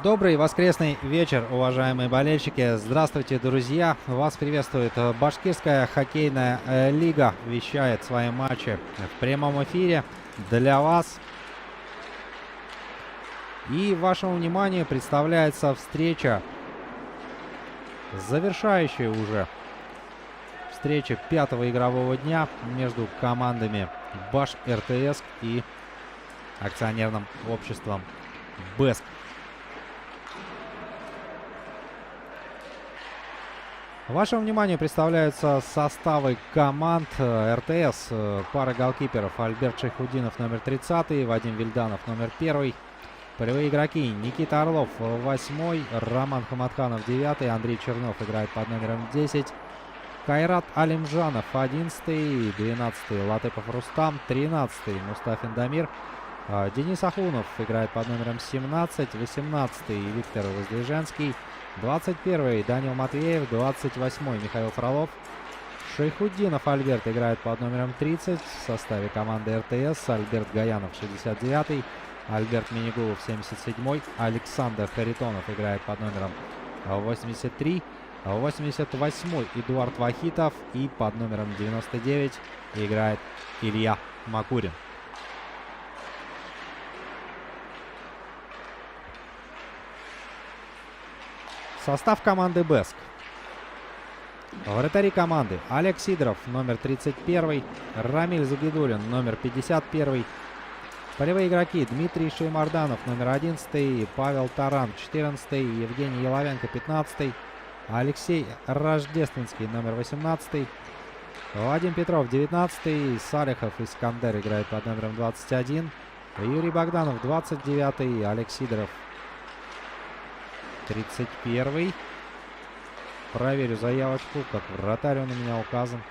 Добрый воскресный вечер, уважаемые болельщики. Здравствуйте, друзья. Вас приветствует Башкирская хоккейная лига. Вещает свои матчи в прямом эфире для вас. И вашему вниманию представляется встреча, завершающая уже встреча пятого игрового дня между командами Баш РТС и акционерным обществом БЭСК. Вашему вниманию представляются составы команд РТС. Пара голкиперов: Альберт Шайхутдинов, номер 30, Вадим Вильданов, номер 1. Полевые игроки: Никита Орлов, 8, Роман Хаматханов, 9, Андрей Чернов играет под номером 10, Кайрат Алимжанов, 11, 12, Латыпов Рустам, 13, Мустафин Дамир, Денис Ахунов играет под номером 17, 18, Виктор Воздвиженский, 21-й Данил Матвеев, 28-й Михаил Фролов. Шайхутдинов Альберт играет под номером 30 в составе команды РТС. Альберт Гаянов, 69-й. Альберт Минигулов, 77-й. Александр Харитонов играет под номером 83. 88-й Эдуард Вахитов. И под номером 99 играет Илья Макурин. Состав команды БЭСК. Вратари команды: Олег Сидоров, номер 31, Рамиль Загидулин, номер 51. Полевые игроки: Дмитрий Шеймарданов, номер 11, Павел Таран, 14, Евгений Еловенко, 15, Алексей Рождественский, номер 18, Вадим Петров, 19, Салихов Искандер играет под номером 21, Юрий Богданов, 29, Олег Сидоров, 31. Проверю заявочку, как вратарь он у меня указан.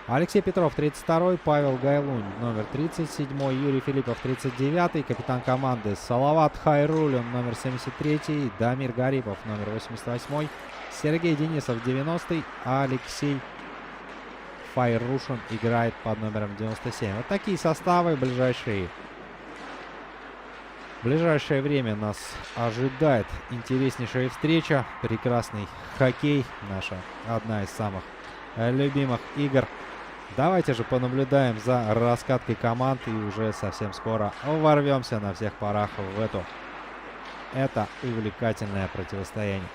Алексей Петров, 32-й, Павел Гайлунь, номер 37-й, Юрий Филиппов, 39-й, капитан команды Салават Хайрулин, номер 73-й, Дамир Гарипов, номер 88-й, Сергей Денисов, 90-й, Алексей Файрушин играет под номером 97. Вот такие составы. В ближайшее время нас ожидает интереснейшая встреча. Прекрасный хоккей. Наша одна из самых любимых игр. Давайте же понаблюдаем за раскаткой команд и уже совсем скоро ворвемся на всех парах в это увлекательное противостояние.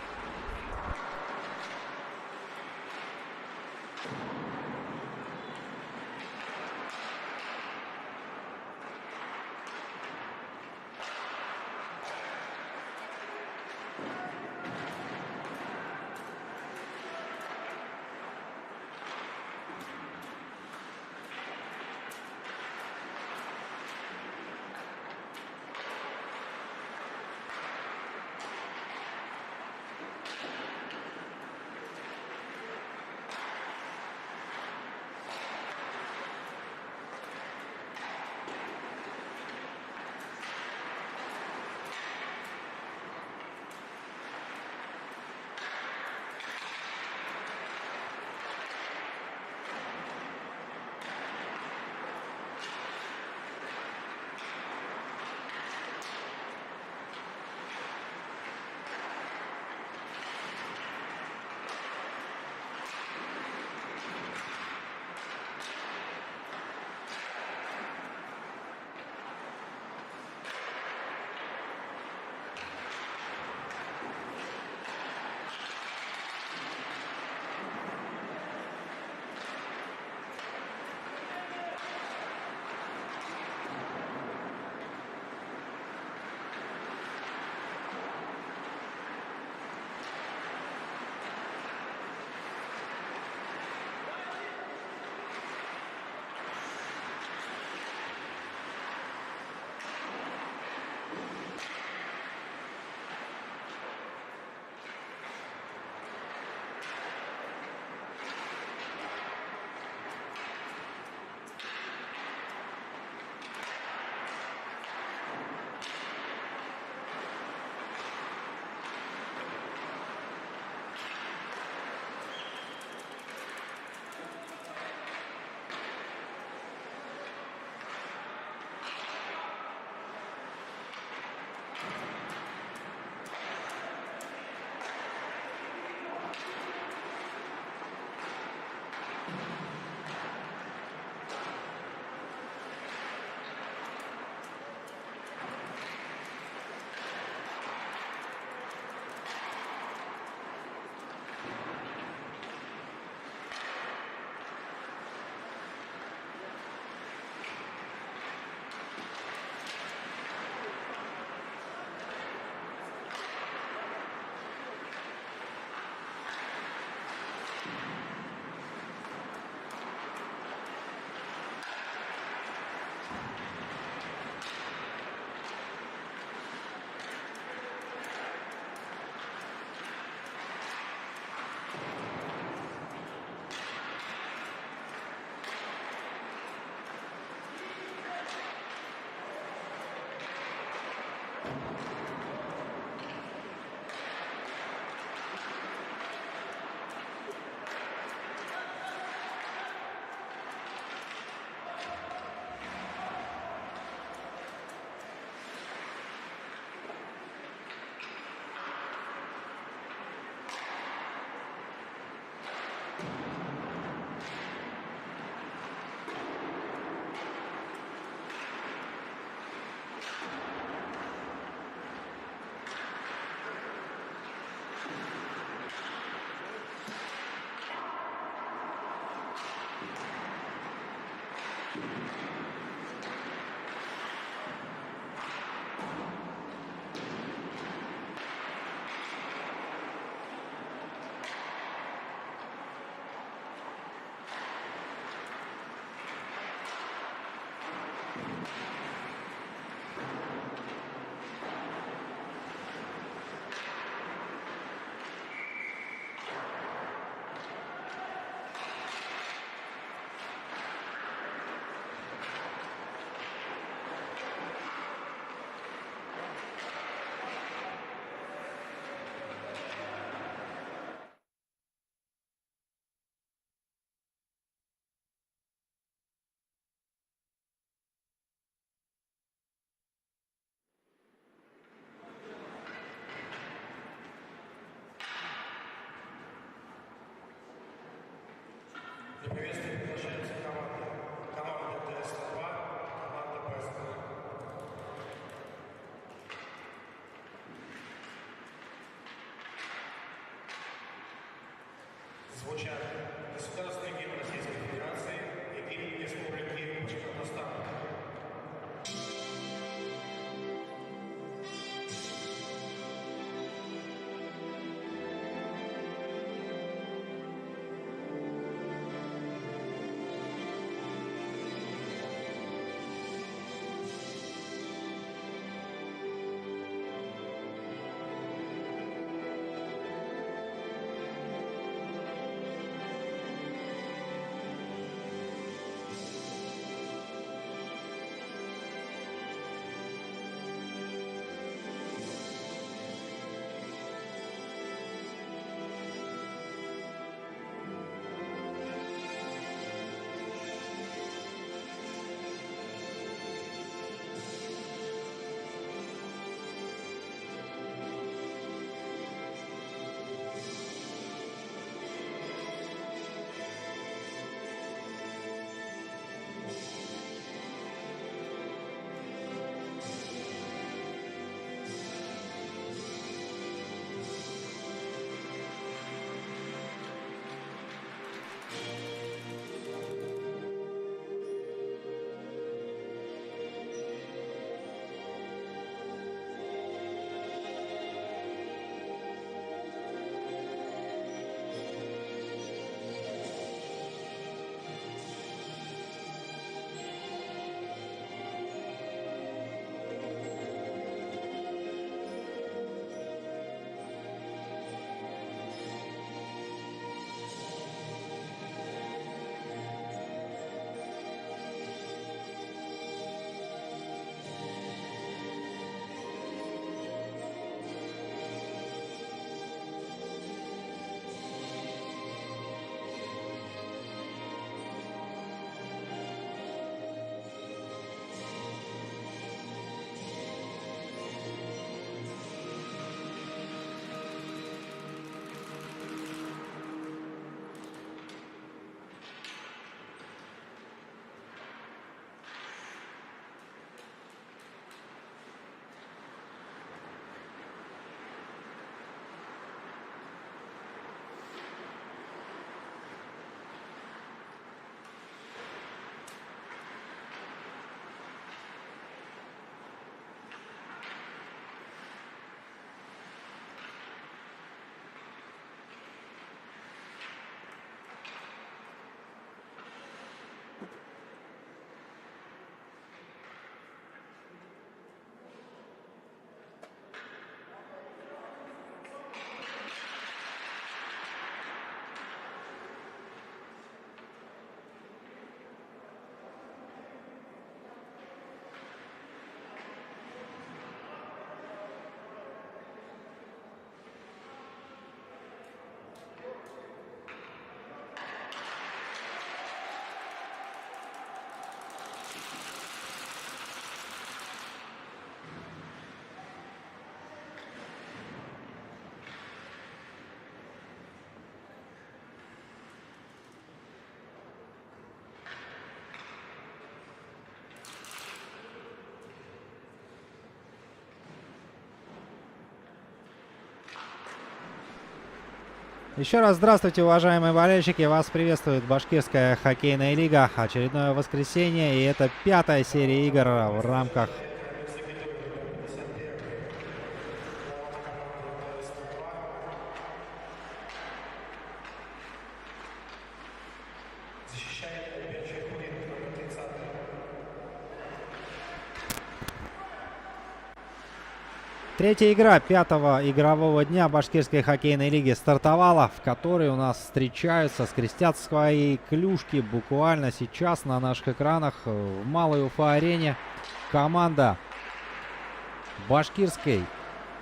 Звучат государственный гимн Российской Федерации и гимн Республики Башкортостан. Еще раз здравствуйте, уважаемые болельщики. Вас приветствует Башкирская хоккейная лига. Очередное воскресенье, и это 5-я серия игр в рамках Третья игра 5-го игрового дня Башкирской хоккейной лиги стартовала, в которой у нас встречаются, скрестят свои клюшки буквально сейчас на наших экранах в Малой Уфа-арене команда Башкирской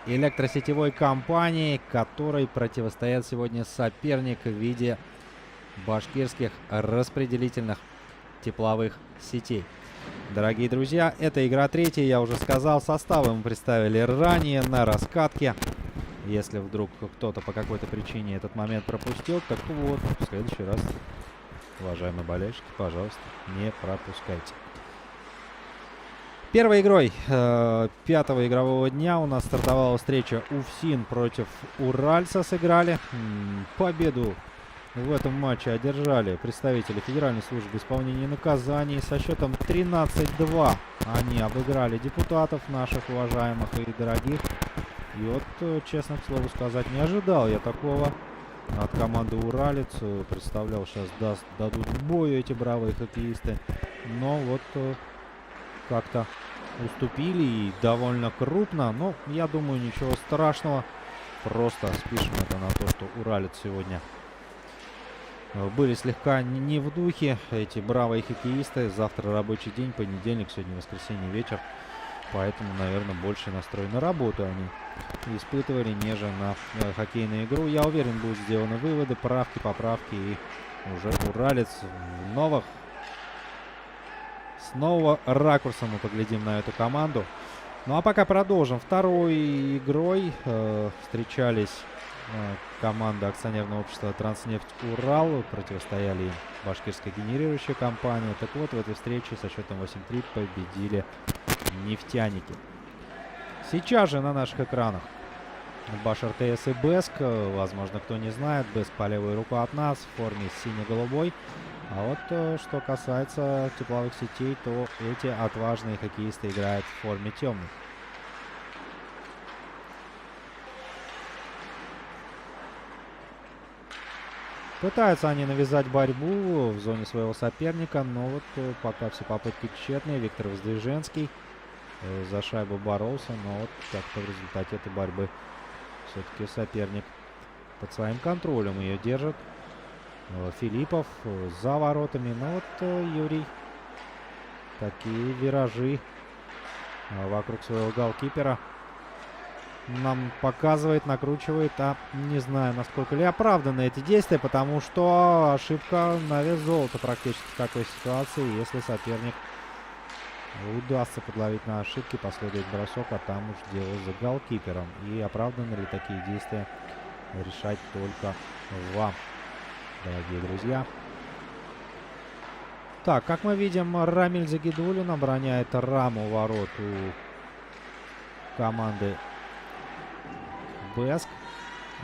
электросетевой компании, которой противостоят сегодня соперник в виде башкирских распределительных тепловых сетей. Дорогие друзья, это игра третья, я уже сказал, составы мы представили ранее на раскатке. Если вдруг кто-то по какой-то причине этот момент пропустил, так вот, в следующий раз, уважаемые болельщики, пожалуйста, не пропускайте. Первой игрой 5-го игрового дня у нас стартовала встреча УФСИН против Уральца. Сыграли. Победу в этом матче одержали представители Федеральной службы исполнения наказаний со счетом 13-2. Они обыграли депутатов наших уважаемых и дорогих. И вот, честно к слову сказать, не ожидал я такого от команды «Уралец». Представлял, сейчас дадут бою эти бравые хоккеисты. Но вот как-то уступили и довольно крупно. Но я думаю, ничего страшного. Просто спишем это на то, что «Уралец» сегодня были слегка не в духе. Эти бравые хоккеисты. Завтра рабочий день, понедельник, сегодня воскресенье вечер. Поэтому, наверное, больше настрой на работу они испытывали, нежели на хоккейную игру. Я уверен, будут сделаны выводы, правки, поправки. И уже «Уралец» с нового ракурса мы поглядим на эту команду. Ну а пока продолжим. Второй игрой встречались команда акционерного общества «Транснефть Урал». Противостояли им башкирская генерирующая компания. Так вот, в этой встрече со счетом 8-3 победили нефтяники. Сейчас же на наших экранах Баш РТС и Бэск. Возможно, кто не знает, Бэск по левую руку от нас в форме сине-голубой. А вот что касается тепловых сетей, то эти отважные хоккеисты играют в форме темной. Пытаются они навязать борьбу в зоне своего соперника, но вот пока все попытки тщетные. Виктор Воздвиженский за шайбу боролся, но вот как-то в результате этой борьбы все-таки соперник под своим контролем ее держит. Филиппов за воротами, но вот Юрий такие виражи вокруг своего голкипера нам показывает, накручивает, а не знаю, насколько ли оправданы эти действия, потому что ошибка на вес золота практически в такой ситуации. Если соперник удастся подловить на ошибки, последует бросок, а там уж дело за голкипером. И оправданы ли такие действия, решать только вам, дорогие друзья. Так, как мы видим, Рамиль Загидулин обороняет раму ворот у команды Бэск.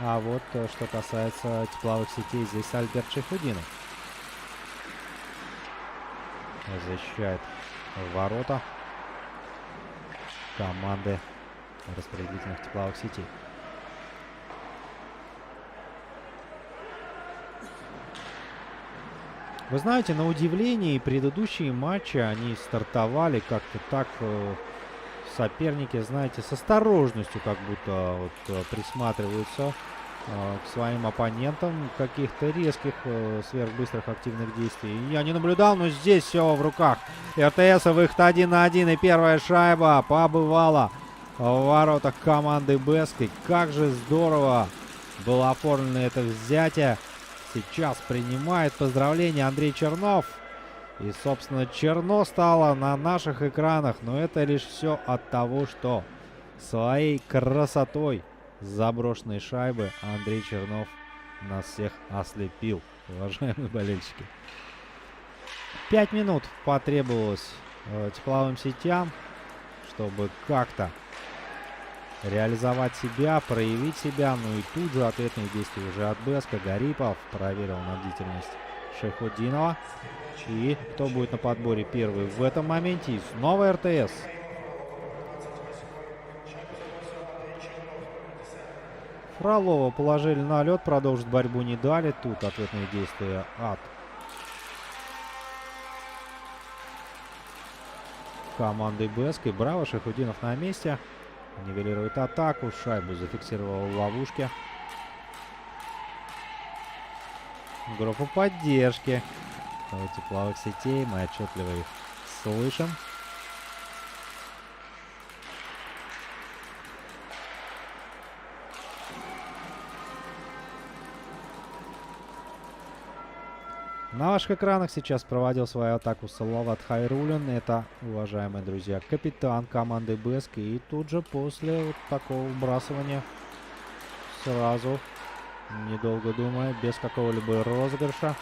А вот что касается тепловых сетей, здесь Альберт Шейхутдинов защищает ворота команды распределительных тепловых сетей. Вы знаете, на удивление, предыдущие матчи, они стартовали как-то так, соперники, знаете, с осторожностью как будто вот присматриваются к своим оппонентам. Каких-то резких, сверхбыстрых активных действий я не наблюдал, но здесь все в руках РТС. Выход 1 на 1, и первая шайба побывала в воротах команды Бэск. И как же здорово было оформлено это взятие. Сейчас принимает поздравления Андрей Чернов. И, собственно, черно стало на наших экранах. Но это лишь все от того, что своей красотой заброшенной шайбы Андрей Чернов нас всех ослепил, уважаемые болельщики. 5 минут потребовалось тепловым сетям, чтобы как-то реализовать себя, проявить себя. Ну и тут же ответные действия уже от Бэска. Гарипов проверил на бдительность Шейхутдинова. И кто будет на подборе первый в этом моменте? И снова РТС. Фролова положили на лед, продолжить борьбу не дали. Тут ответные действия от команды Бэск. И браво, Шейхутдинов на месте. Нивелирует атаку. Шайбу зафиксировал в ловушке. Группа поддержки тепловых сетей. Мы отчетливо их слышим. На ваших экранах сейчас проводил свою атаку Салават Хайруллин. Это, уважаемые друзья, капитан команды Бэск. И тут же после вот такого вбрасывания сразу, недолго думая, без какого-либо розыгрыша,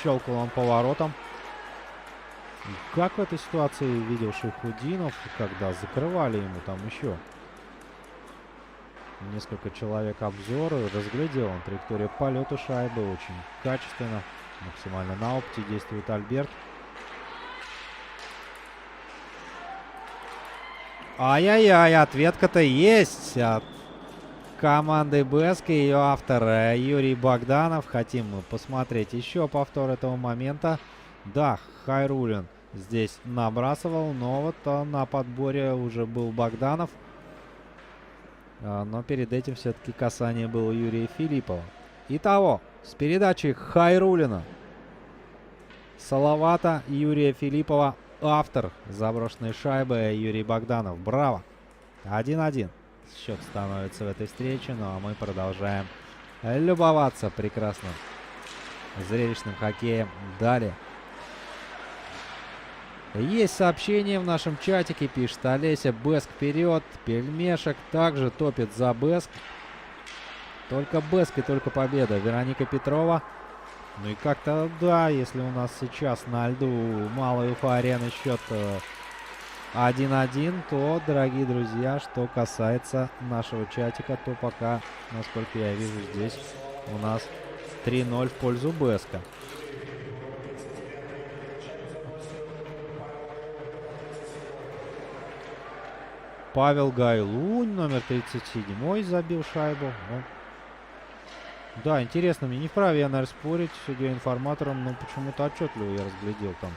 щелкал он по воротам. И как в этой ситуации видел Шейхутдинов, когда закрывали ему там еще несколько человек обзора. Разглядел он траекторию полета шайбы очень качественно. Максимально на опыте действует Альберт. Ай-яй-яй, ответка-то есть от команды БСК. Ее автор Юрий Богданов. Хотим мы посмотреть еще повтор этого момента. Да, Хайруллин здесь набрасывал, но вот на подборе уже был Богданов. Но перед этим все-таки касание было Юрия Филиппова. Итого, с передачи Хайруллина, Салавата, Юрия Филиппова, автор заброшенной шайбы Юрий Богданов. Браво! 1-1. Счет становится в этой встрече, ну а мы продолжаем любоваться прекрасным зрелищным хоккеем. Далее. Есть сообщение в нашем чатике, пишет Олеся. Бэск вперед, Пельмешек также топит за Бэск. Только Бэск и только победа. Вероника Петрова. Ну и как-то, да, если у нас сейчас на льду малой Уфа-арены счет 1-1, то, дорогие друзья, что касается нашего чатика, то пока, насколько я вижу, здесь у нас 3-0 в пользу Бэска. Павел Гайлунь, номер 37, забил шайбу. Ну, да, интересно, мне не вправе я, наверное, спорить с судьей-информатором, но почему-то отчетливо я разглядел там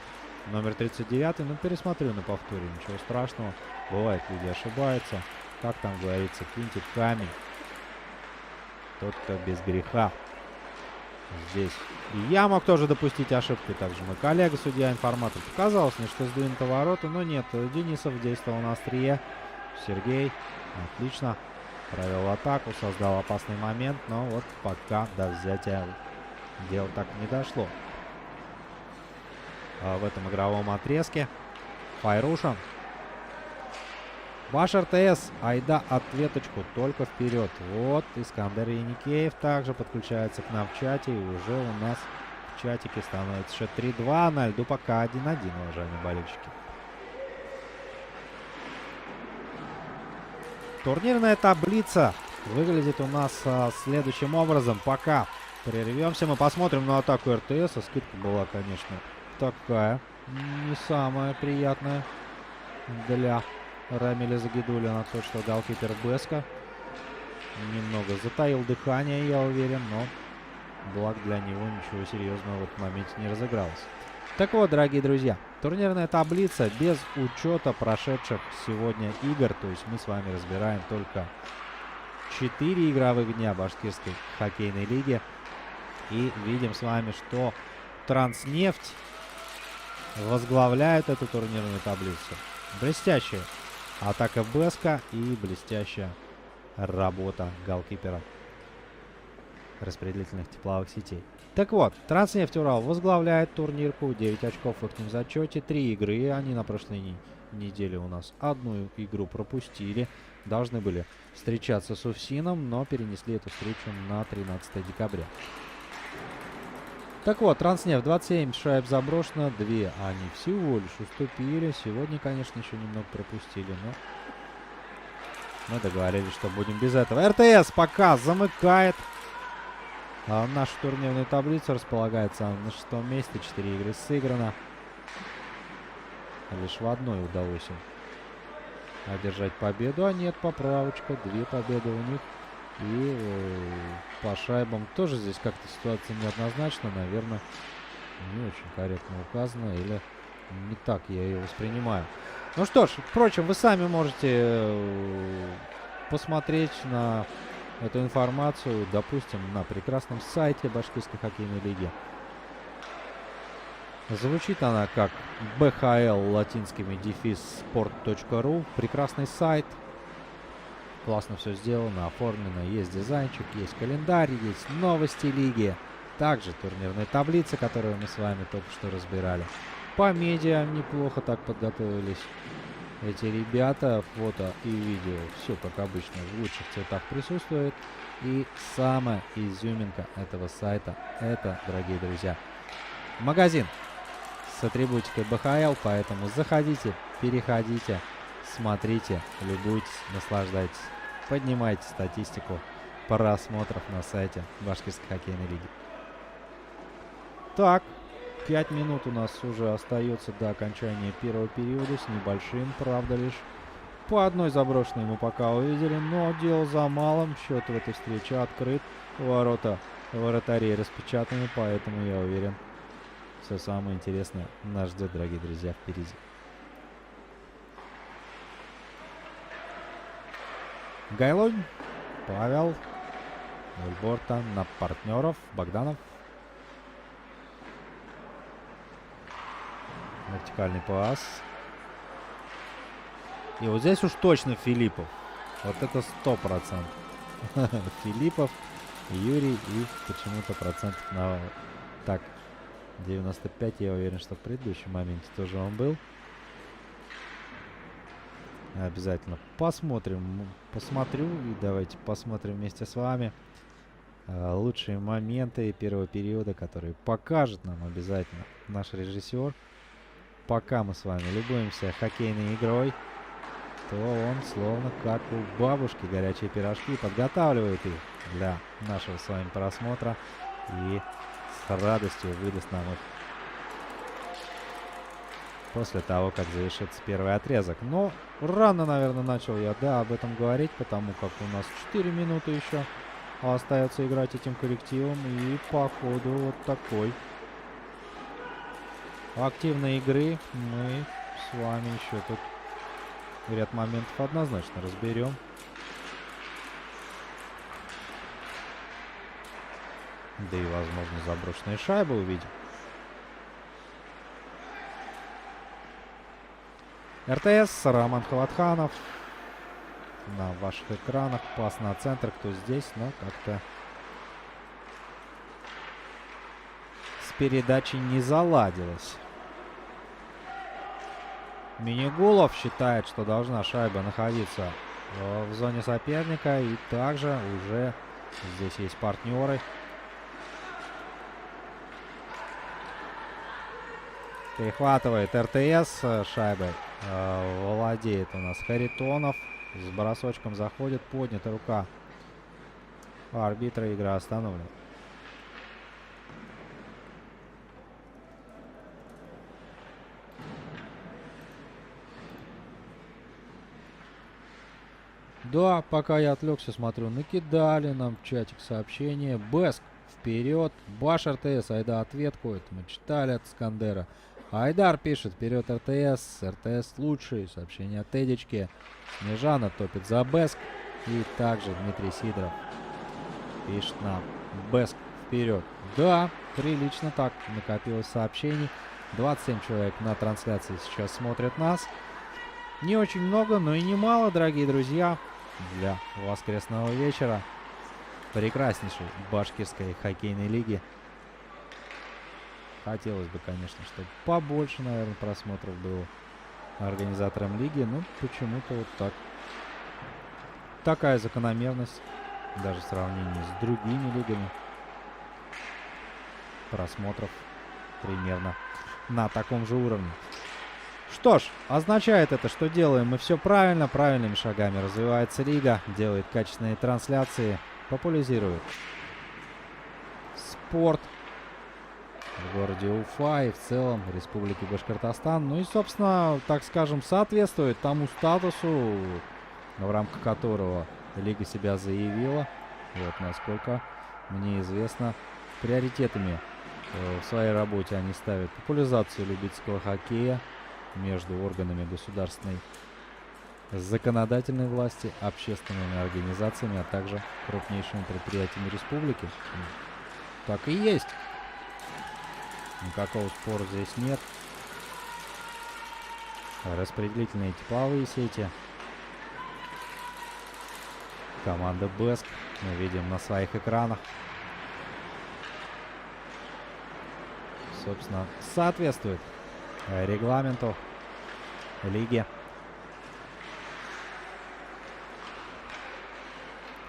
номер 39. Ну, пересмотрю на повторе, ничего страшного. Бывает, люди ошибаются. Как там говорится, киньте камень. Тот, кто без греха. Здесь. И я мог тоже допустить ошибку. Также мой коллега, судья-информатор. Показалось мне, что сдвинуто ворота, но нет. Денисов действовал на острие. Сергей. Отлично. Провел атаку, создал опасный момент, но вот пока до взятия дело так не дошло. В этом игровом отрезке Файрушин. Ваш РТС, айда ответочку, только вперед. Вот Искандер Яникеев также подключается к нам в чате. И уже у нас в чатике становится счет 3-2. На льду пока 1-1, уважаемые болельщики. Турнирная таблица выглядит у нас следующим образом. Пока прервемся, мы посмотрим на атаку РТС. Скидка была, конечно, такая не самая приятная для Рамиля Загидулина. То, что голкипер Бэска немного затаил дыхание, я уверен, но благ для него ничего серьезного в этом моменте не разыгралось. Так вот, дорогие друзья, турнирная таблица без учета прошедших сегодня игр. То есть мы с вами разбираем только 4 игровых дня башкирской хоккейной лиги. И видим с вами, что Транснефть возглавляет эту турнирную таблицу. Блестящая атака Бэска и блестящая работа голкипера распределительных тепловых сетей. Так вот, Транснефть Урал возглавляет турнирку. 9 очков в их зачете. 3 игры. Они на прошлой неделе у нас одну игру пропустили. Должны были встречаться с Уфсином, но перенесли эту встречу на 13 декабря. Так вот, Транснефть 27 шайб заброшено. 2 они всего лишь уступили. Сегодня, конечно, еще немного пропустили, но мы договорились, что будем без этого. РТС пока замыкает нашу турнирную таблицу. Располагается на 6-м месте. 4 игры сыграно. Лишь в одной удалось им одержать победу. А нет, поправочка. 2 победы у них. И по шайбам тоже здесь как-то ситуация неоднозначна. Наверное, не очень корректно указано. Или не так я ее воспринимаю. Ну что ж, впрочем, вы сами можете посмотреть на эту информацию, допустим, на прекрасном сайте Башкирской хоккейной лиги. Звучит она как BHL латинскими sport.ru. Прекрасный сайт. Классно все сделано, оформлено. Есть дизайнчик, есть календарь, есть новости лиги. Также турнирная таблица, которую мы с вами только что разбирали. По медиа неплохо так подготовились эти ребята. Фото и видео, все как обычно, в лучших цветах присутствует. И самая изюминка этого сайта — это, дорогие друзья, магазин с атрибутикой БХЛ. Поэтому заходите, переходите, смотрите, любуйтесь, наслаждайтесь. Поднимайте статистику просмотров на сайте Башкирской хоккейной лиги. Так, 5 минут у нас уже остается до окончания первого периода с небольшим, правда, лишь по одной заброшенной мы пока увидели, но дело за малым. Счет в этой встрече открыт. Ворота вратарей распечатаны, поэтому я уверен, все самое интересное нас ждет, дорогие друзья, впереди. Гайлонь, Павел, Ульборта на партнеров, Богданов. Вертикальный пас. И вот здесь уж точно Филиппов. Вот это 100%. Филиппов, Юрий и почему-то процентов на... Так, 95, я уверен, что в предыдущем моменте тоже он был. Обязательно посмотрю и давайте посмотрим вместе с вами лучшие моменты первого периода, которые покажет нам обязательно наш режиссер. Пока мы с вами любуемся хоккейной игрой, то он словно как у бабушки горячие пирожки подготавливает их для нашего с вами просмотра и с радостью выдаст нам их после того, как завершится первый отрезок. Но рано, наверное, начал я, об этом говорить, потому как у нас 4 минуты еще остается играть этим коллективом. И по ходу вот такой активной игры мы с вами еще тут ряд моментов однозначно разберем. Да и, возможно, заброшенные шайбы увидим. РТС, Роман Халатханов. На ваших экранах пас на центр, кто здесь, но как-то с передачей не заладилось. Минигулов считает, что должна шайба находиться в зоне соперника. И также уже здесь есть партнеры. Перехватывает РТС шайбой. Владеет у нас Харитонов. С бросочком заходит. Поднята рука арбитра. Игра остановлена. Да, пока я отвлекся, смотрю, накидали нам в чатик сообщение. Беск вперед. Баш РТС. Айда ответку. Это мы читали от Скандера. Айдар пишет: вперед РТС. РТС лучший. Сообщение от Эдички. Снежана топит за Беск. И также Дмитрий Сидоров пишет нам: Беск вперед. Да, прилично так накопилось сообщений. 27 человек на трансляции сейчас смотрят нас. Не очень много, но и немало, дорогие друзья, для воскресного вечера прекраснейшей башкирской хоккейной лиги. Хотелось бы, конечно, чтобы побольше, наверное, просмотров было организаторам лиги, но почему-то вот так. Такая закономерность, даже в сравнении с другими лигами, просмотров примерно на таком же уровне. Что ж, означает это, что делаем мы все правильно, правильными шагами развивается лига, делает качественные трансляции, популяризирует спорт в городе Уфа и в целом в Республике Башкортостан. Ну и, собственно, так скажем, соответствует тому статусу, в рамках которого лига себя заявила. Вот насколько мне известно, приоритетами в своей работе они ставят популяризацию любительского хоккея между органами государственной законодательной власти, общественными организациями, а также крупнейшими предприятиями республики. Так и есть. Никакого спора здесь нет. Распределительные тепловые сети. Команда Беск мы видим на своих экранах. Собственно, соответствует регламенту лиги.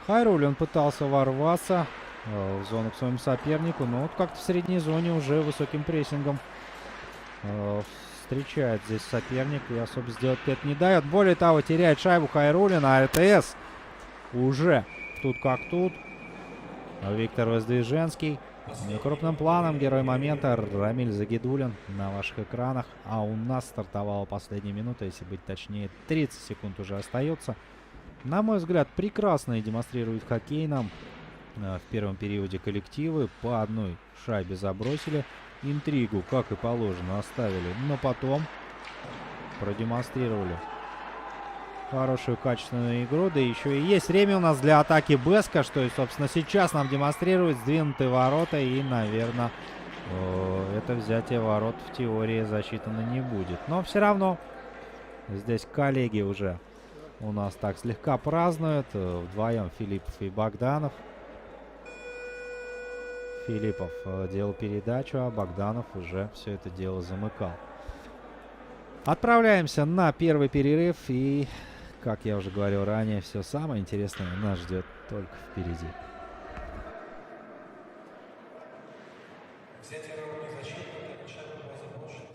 Хайруль, он пытался ворваться в зону к своему сопернику, но вот как-то в средней зоне уже высоким прессингом встречает здесь соперник и особо сделать это не дает. Более того, теряет шайбу Хайрулин, а РТС уже тут как тут. Виктор Воздвиженский. Крупным планом герой момента Рамиль Загидуллин на ваших экранах. А у нас стартовала последняя минута, если быть точнее, 30 секунд уже остается. На мой взгляд, прекрасно демонстрирует хоккей нам. В первом периоде коллективы по одной шайбе забросили. Интригу, как и положено, оставили. Но потом продемонстрировали хорошую качественную игру. Да еще и есть время у нас для атаки Беска, что и, собственно, сейчас нам демонстрирует сдвинутые ворота. И, наверное, это взятие ворот в теории засчитано не будет. Но все равно здесь коллеги уже у нас так слегка празднуют. Вдвоем Филиппов и Богданов. Филиппов делал передачу, а Богданов уже все это дело замыкал. Отправляемся на первый перерыв. И, как я уже говорил ранее, все самое интересное нас ждет только впереди. Взятие ворот не засчитано, шайба была заброшена.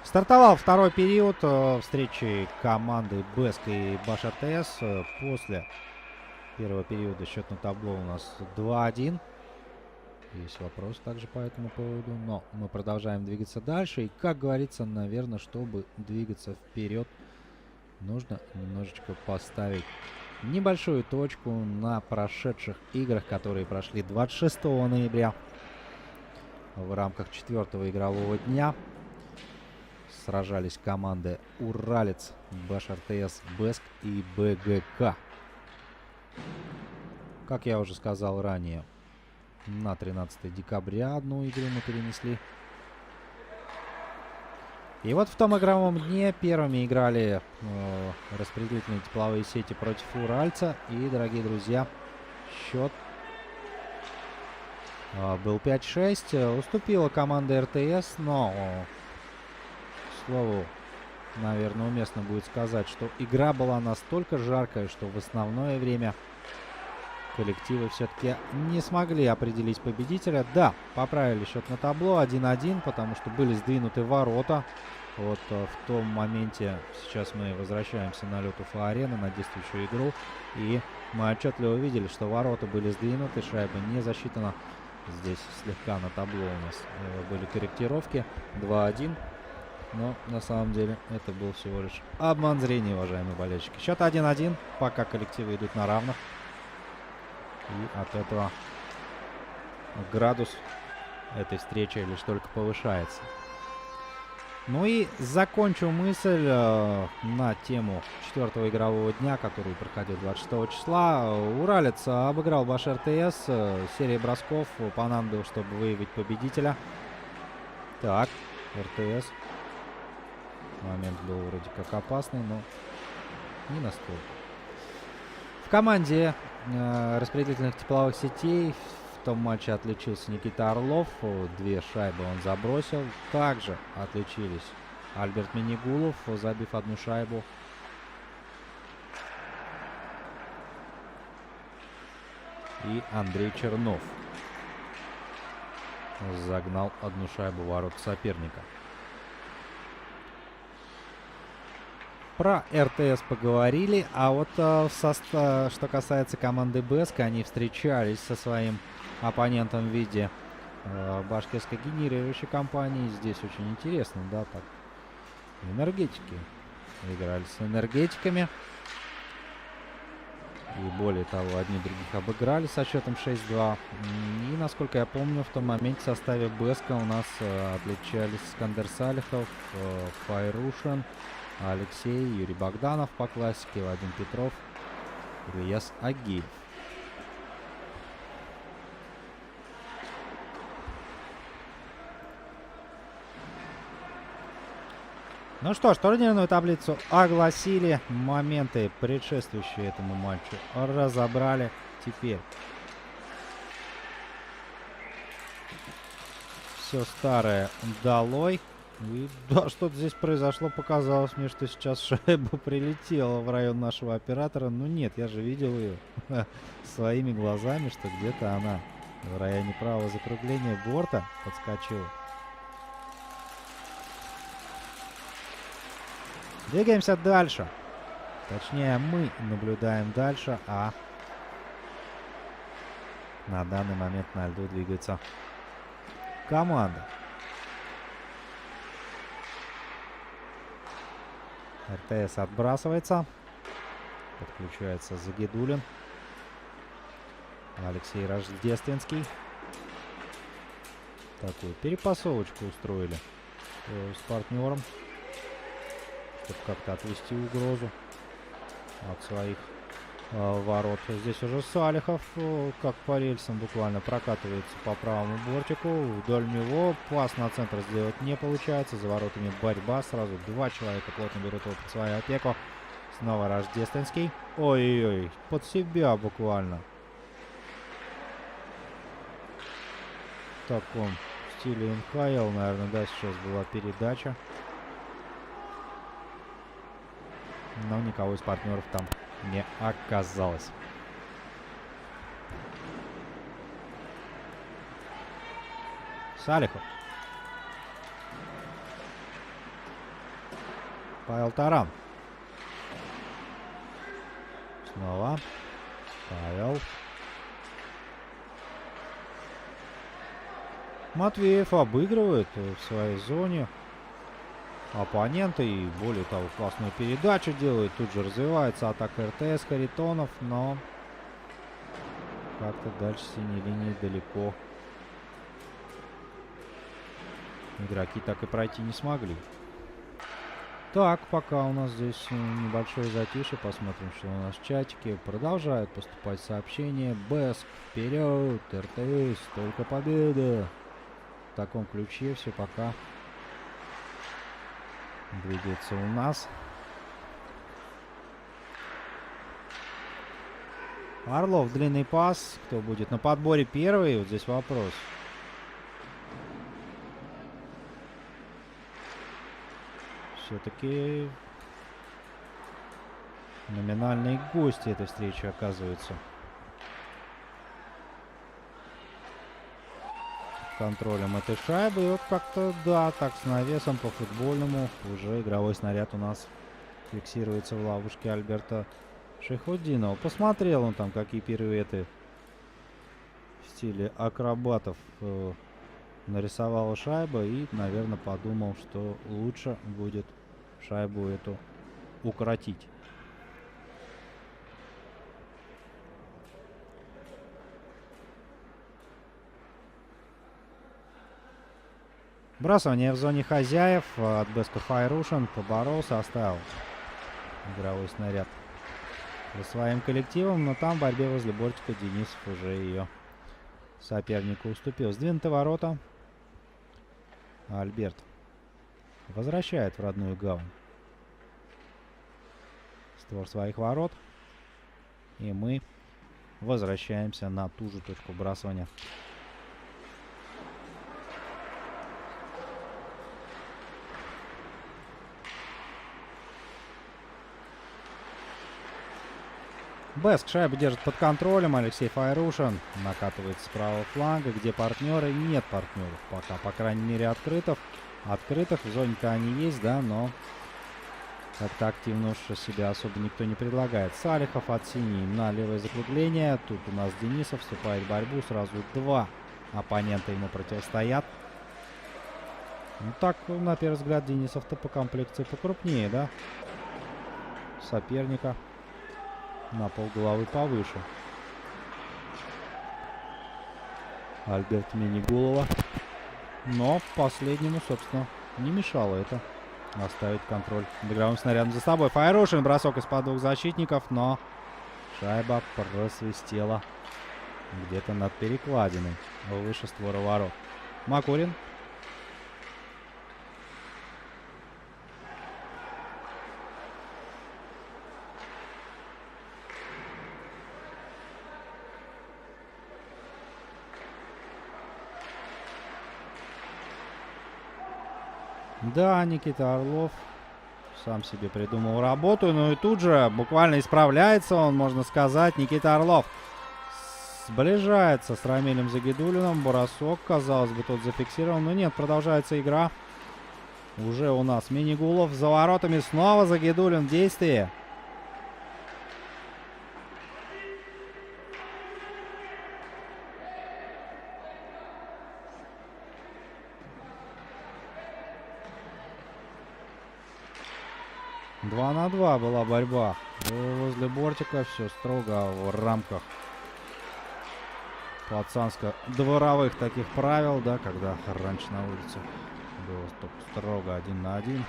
Стартовал второй период встречи команды Беск и Баш РТС. После первого периода счет на табло у нас 2-1. Есть вопрос также по этому поводу, но мы продолжаем двигаться дальше. И, как говорится, наверное, чтобы двигаться вперед, нужно немножечко поставить небольшую точку на прошедших играх, которые прошли 26 ноября в рамках 4-го игрового дня. Сражались команды Уралец, Баш РТС, Беск и БГК. Как я уже сказал ранее, на 13 декабря одну игру мы перенесли. И вот в том игровом дне первыми играли распределительные тепловые сети против Уральца. И, дорогие друзья, счет был 5-6. Уступила команда РТС, но, к слову, наверное, уместно будет сказать, что игра была настолько жаркая, что в основное время коллективы все-таки не смогли определить победителя. Да, поправили счет на табло 1-1, потому что были сдвинуты ворота. Вот в том моменте сейчас мы возвращаемся на лед Уфа-арены, на действующую игру. И мы отчетливо увидели, что ворота были сдвинуты, шайба не засчитана. Здесь слегка на табло у нас были корректировки. 2-1. Но на самом деле это был всего лишь обман зрения, уважаемые болельщики. Счет 1-1. Пока коллективы идут на равных. И от этого градус этой встречи лишь только повышается. Ну и закончу мысль на тему 4-го игрового дня, который проходил 26 числа. Уралец обыграл Баш РТС. Серия бросков понадобилось, чтобы выявить победителя. Так, РТС. Момент был вроде как опасный, но не настолько. В команде распределительных тепловых сетей в том матче отличился Никита Орлов. 2 шайбы он забросил. Также отличились Альберт Минигулов, забив 1 шайбу. И Андрей Чернов загнал 1 шайбу в ворот соперника. Про РТС поговорили, а вот что касается команды Бэска, они встречались со своим оппонентом в виде башкирской генерирующей компании. Здесь очень интересно, да, так. Энергетики. Играли с энергетиками. И более того, одни других обыграли со счетом 6-2. И, насколько я помню, в том моменте в составе Бэска у нас отличались Искандер Салихов, Файрушин, Алексей, Юрий Богданов по классике, Вадим Петров, Ильяс Агиев. Ну что ж, турнирную таблицу огласили. Моменты, предшествующие этому матчу, разобрали. Теперь все старое долой. И да, что-то здесь произошло. Показалось мне, что сейчас шайба прилетела в район нашего оператора. Ну нет, я же видел ее своими глазами, что где-то она в районе правого закругления борта подскочила. Двигаемся дальше. Точнее, мы наблюдаем дальше, а на данный момент на льду двигается команда. РТС отбрасывается. Подключается Загидулин. Алексей Рождественский. Такую перепасовочку устроили с партнером, чтобы как-то отвести угрозу от своих ворот. Здесь уже Салихов, как по рельсам, буквально прокатывается по правому бортику. Вдоль него пас на центр сделать не получается. За воротами борьба. Сразу два человека плотно берут его под свою опеку. Снова Рождественский. Ой-ой-ой, под себя буквально. В таком стиле НХЛ, наверное, да, сейчас была передача. Но никого из партнеров там не оказалось. Салихов. Павел Таран. Снова Павел. Матвеев обыгрывает в своей зоне оппонента и, более того, классную передачу делает. Тут же развивается атака РТС, Харитонов, но как-то дальше синей линии далеко игроки так и пройти не смогли. Так, пока у нас здесь небольшое затишье, посмотрим, что у нас в чатике. Продолжают поступать сообщения. Бэск вперед, РТС, только победа. В таком ключе все пока двигается у нас. Орлов, длинный пас. Кто будет на подборе первый? Вот здесь вопрос. Все-таки номинальные гости этой встречи оказываются. Контролем этой шайбы. И вот как-то, да, так с навесом по футбольному уже игровой снаряд у нас фиксируется в ловушке Альберта Шайхутдинова. Посмотрел он там, какие пируэты в стиле акробатов нарисовала шайба и, наверное, подумал, что лучше будет шайбу эту укоротить. Бросание в зоне хозяев от Бэска. Файрушин поборолся, оставил игровой снаряд за своим коллективом, но там в борьбе возле бортика Денисов уже ее сопернику уступил. Сдвинуты ворота. Альберт возвращает в родную гавань створ своих ворот. И мы возвращаемся на ту же точку вбрасывания. Бэск шайбу держит под контролем. Алексей Файрушин накатывает с правого фланга, где партнеры. Нет партнеров пока, по крайней мере, открытых. В зоне-то они есть, да, но Как-то активно уж себя особо никто не предлагает. Салихов от синей на левое закругление. Тут у нас Денисов вступает в борьбу. Сразу два оппонента ему противостоят. Ну так, на первый взгляд, Денисов-то по комплекции покрупнее, да? Соперника на полголовы повыше. Альберт Минигулова. Но последнему, собственно, не мешало это оставить контроль беговым снарядом за собой. Файрушин, бросок из-под двух защитников, но шайба просвистела где-то над перекладиной выше створа ворот. Макурин. Да, Никита Орлов сам себе придумал работу, но и тут же буквально исправляется он, можно сказать. Никита Орлов сближается с Рамилем Загидулиным. Бросок, казалось бы, тот зафиксирован, но нет, продолжается игра. Уже у нас Минигулов за воротами, снова Загидулин в действии. Два на два была борьба. Возле бортика все строго в рамках пацанско-дворовых таких правил, да, когда раньше на улице было только строго 1 на 1 или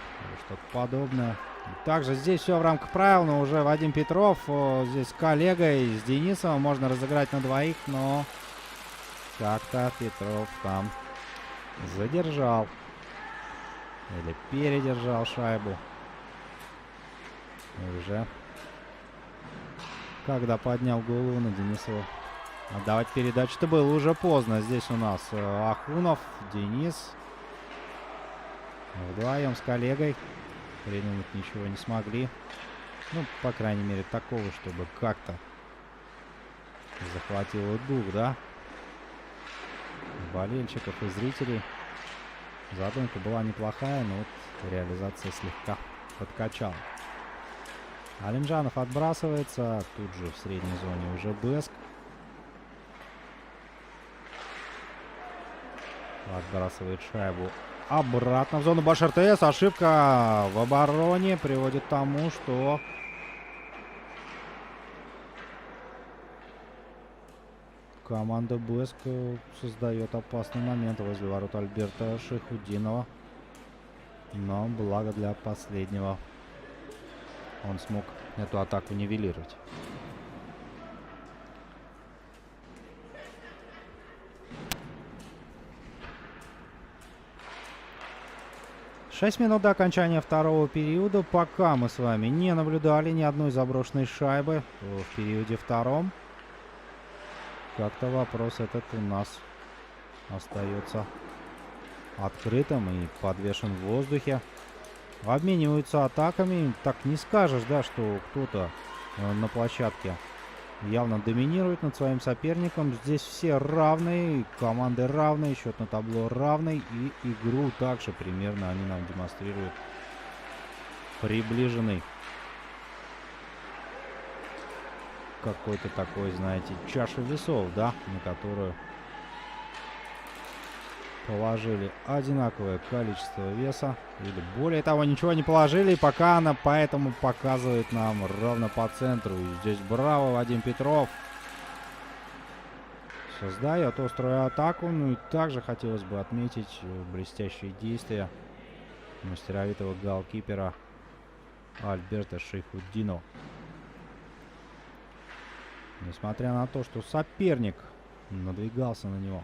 что-то подобное. И также здесь все в рамках правил, но уже Вадим Петров здесь с коллегой, с Денисовым можно разыграть на двоих, но как-то Петров там задержал или передержал шайбу. И уже когда поднял голову на Денисова, отдавать передачу-то было уже поздно. Здесь у нас Ахунов, Денис. Вдвоем с коллегой придумать ничего не смогли. Ну, по крайней мере, такого, чтобы как-то захватило дух, да? Болельщиков и зрителей. Задумка была неплохая, но вот реализация слегка подкачала. Алимжанов отбрасывается. Тут же в средней зоне уже Беск. Отбрасывает шайбу обратно в зону БашРТС. Ошибка в обороне приводит к тому, что команда Беск создает опасный момент возле ворот Альберта Шайхутдинова. Но благо для последнего он смог эту атаку нивелировать. Шесть минут до окончания второго периода. Пока мы с вами не наблюдали ни одной заброшенной шайбы в периоде втором. Как-то вопрос этот у нас остается открытым и подвешен в воздухе. Обмениваются атаками. Так не скажешь, да, что кто-то на площадке явно доминирует над своим соперником. Здесь все равные, команды равные, счет на табло равный. И игру также примерно они нам демонстрируют приближенный какой-то такой, знаете, чаша весов, да, на которую положили одинаковое количество веса. Или более того, ничего не положили. И пока она поэтому показывает нам ровно по центру. И здесь браво, Вадим Петров создает острую атаку. Ну и также хотелось бы отметить блестящие действия мастеровитого голкипера Альберта Шайхутдинова. Несмотря на то, что соперник надвигался на него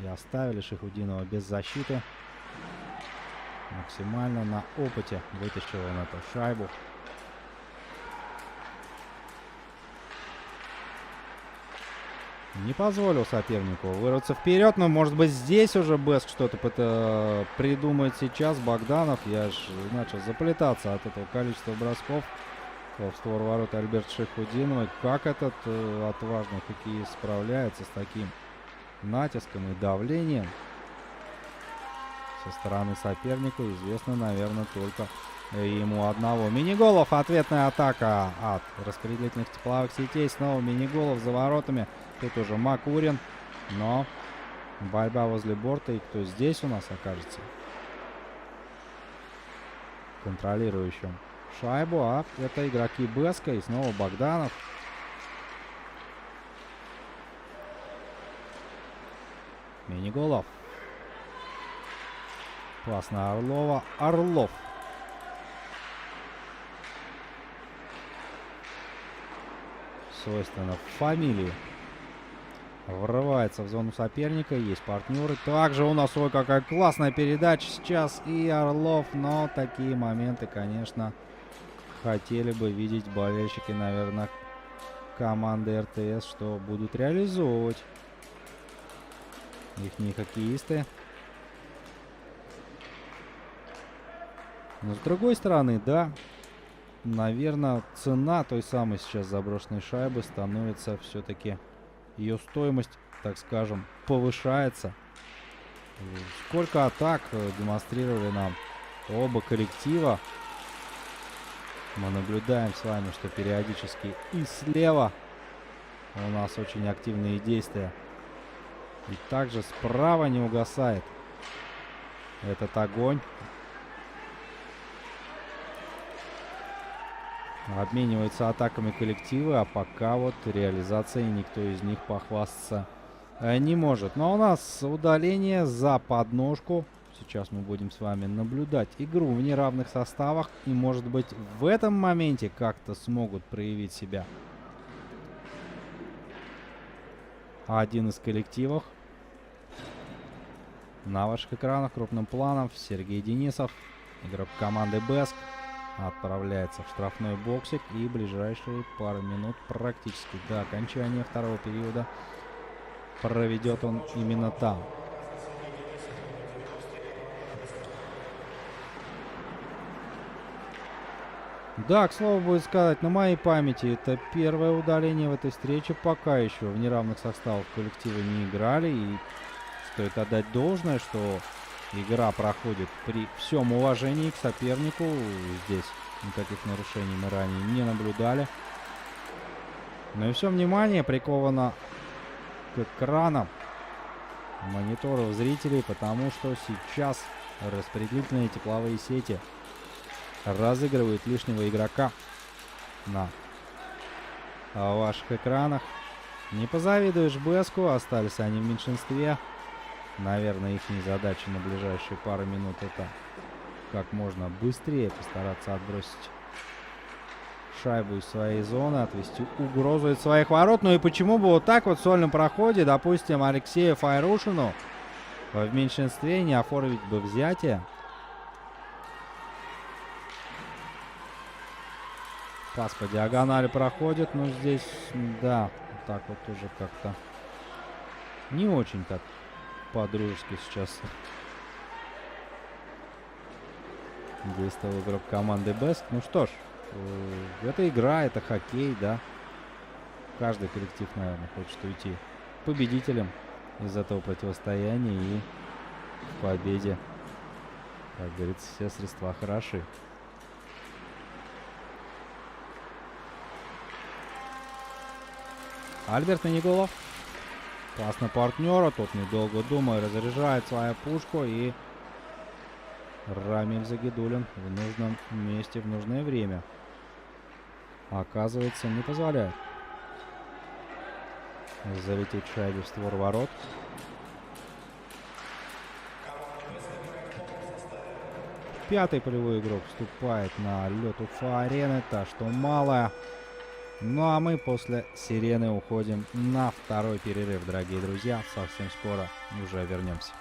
и оставили Шайхутдинова без защиты, максимально на опыте вытащил он эту шайбу. Не позволил сопернику вырваться вперед, но может быть здесь уже Беск что-то придумает сейчас. Богданов, я же начал заплетаться от этого количества бросков в створ ворот Альберта Шайхутдинова. Как этот отважный хоккеист справляется с таким натиском и давлением со стороны соперника, известно, наверное, только ему одного. Мини-голов, ответная атака от распределительных тепловых сетей. Снова мини-голов за воротами. Тут уже Макурин. Но борьба возле борта. И кто здесь у нас окажется? Контролирующим шайбу. А это игроки Беска. И снова Богданов. Мини-голов. Пас на Орлова. Орлов. Свойственно фамилии. Врывается в зону соперника. Есть партнеры. Также у нас, ой, какая классная передача сейчас. И Орлов. Но такие моменты, конечно, хотели бы видеть болельщики, наверное, команды РТС, что будут реализовывать ихние хоккеисты. Но с другой стороны, да, наверное, цена той самой сейчас заброшенной шайбы становится все-таки, ее стоимость, так скажем, повышается. Сколько атак демонстрировали нам оба коллектива. Мы наблюдаем с вами, что периодически и слева у нас очень активные действия. И также справа не угасает этот огонь. Обмениваются атаками коллективы, а пока вот реализацией никто из них похвастаться не может. Но у нас удаление за подножку. Сейчас мы будем с вами наблюдать игру в неравных составах. И, может быть, в этом моменте как-то смогут проявить себя один из коллективов. На ваших экранах крупным планом Сергей Денисов, игрок команды Беск, отправляется в штрафной боксик. И ближайшие пару минут практически до окончания второго периода проведет он именно там. Да, к слову будет сказать, на моей памяти это первое удаление в этой встрече. Пока еще в неравных составах коллективы не играли. И стоит отдать должное, что игра проходит при всем уважении к сопернику. Здесь никаких нарушений мы ранее не наблюдали. Но и все внимание приковано к экранам мониторов зрителей, потому что сейчас распределительные тепловые сети разыгрывают лишнего игрока на ваших экранах. Не позавидуешь Беску, остались они в меньшинстве. Наверное, их задача на ближайшие пару минут это как можно быстрее постараться отбросить шайбу из своей зоны, отвести угрозу от своих ворот. Ну и почему бы вот так вот в сольном проходе, допустим, Алексею Файрушину в меньшинстве не оформить бы взятие. Пас по диагонали проходит, но здесь, да, вот так вот уже как-то не очень так по-дружески сейчас действовал игрок команды Бест. Ну что ж, это игра, это хоккей, да. Каждый коллектив, наверное, хочет уйти победителем из этого противостояния. И в победе, как говорится, все средства хороши. Альберт Миниголов. Пас на партнера. Тот, недолго думая, разряжает свою пушку. И Рамиль Загидулин в нужном месте в нужное время, оказывается, не позволяет залететь шайбе в створ ворот. Пятый полевой игрок вступает на лед Уфа-арены. Та, что малая. Ну а мы после сирены уходим на второй перерыв, дорогие друзья. Совсем скоро уже вернемся.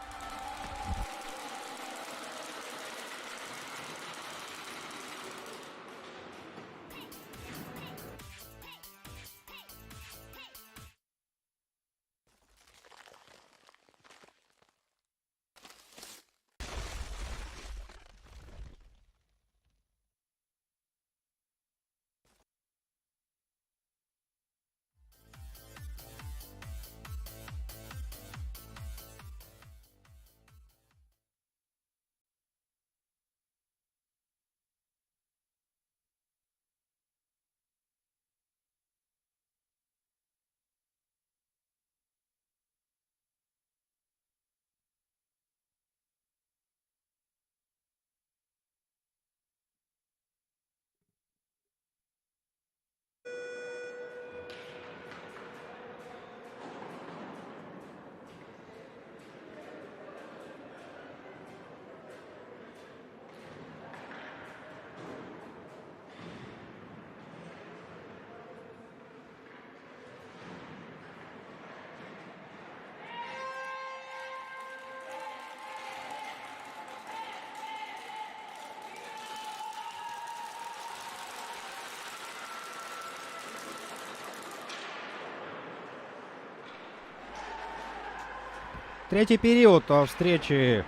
Третий период встречи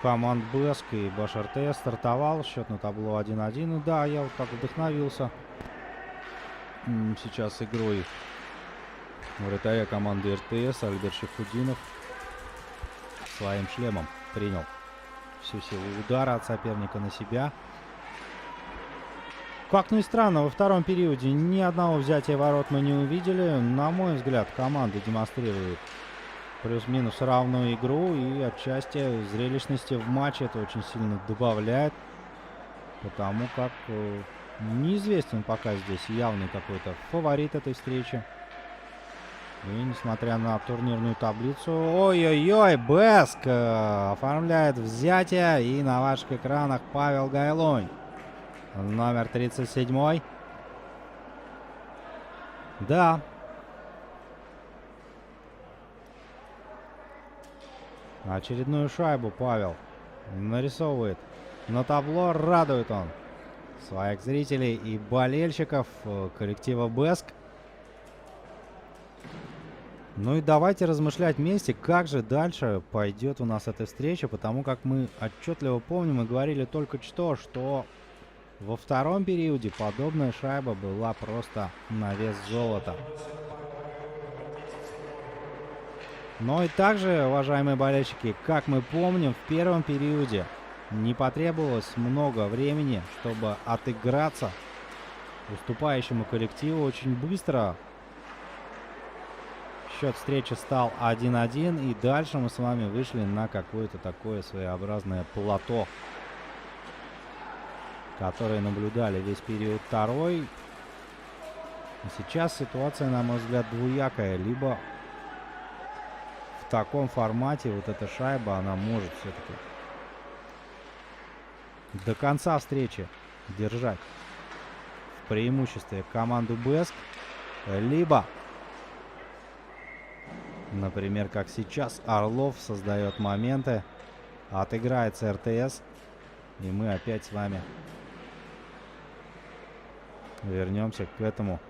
команд Бэск и Баш РТС стартовал. Счет на табло 1-1. И да, я вот так вдохновился сейчас игрой вратаря команды РТС Альберт Шайхутдинов. Своим шлемом принял всю силу удара от соперника на себя. Как ни странно, во втором периоде ни одного взятия ворот мы не увидели. На мой взгляд, команда демонстрирует плюс-минус равную игру, и отчасти зрелищности в матче это очень сильно добавляет, потому как неизвестен пока здесь явный какой-то фаворит этой встречи. И несмотря на турнирную таблицу, ой-ой-ой, Бэск оформляет взятие, и на ваших экранах Павел Гайлунь, номер 37. Да. Очередную шайбу Павел нарисовывает на табло. Радует он своих зрителей и болельщиков коллектива Бэск. Ну и давайте размышлять вместе, как же дальше пойдет у нас эта встреча, потому как мы отчетливо помним и говорили только что во втором периоде подобная шайба была просто на вес золота. Но и также, уважаемые болельщики, как мы помним, в первом периоде не потребовалось много времени, чтобы отыграться уступающему коллективу. Очень быстро счет встречи стал 1-1, и дальше мы с вами вышли на какое-то такое своеобразное плато, которое наблюдали весь период второй. И сейчас ситуация, на мой взгляд, двуякая. Либо в таком формате вот эта шайба, она может все-таки до конца встречи держать в преимуществе команду Бэск, либо, например, как сейчас, Орлов создает моменты, отыграется РТС, и мы опять с вами вернемся к этому,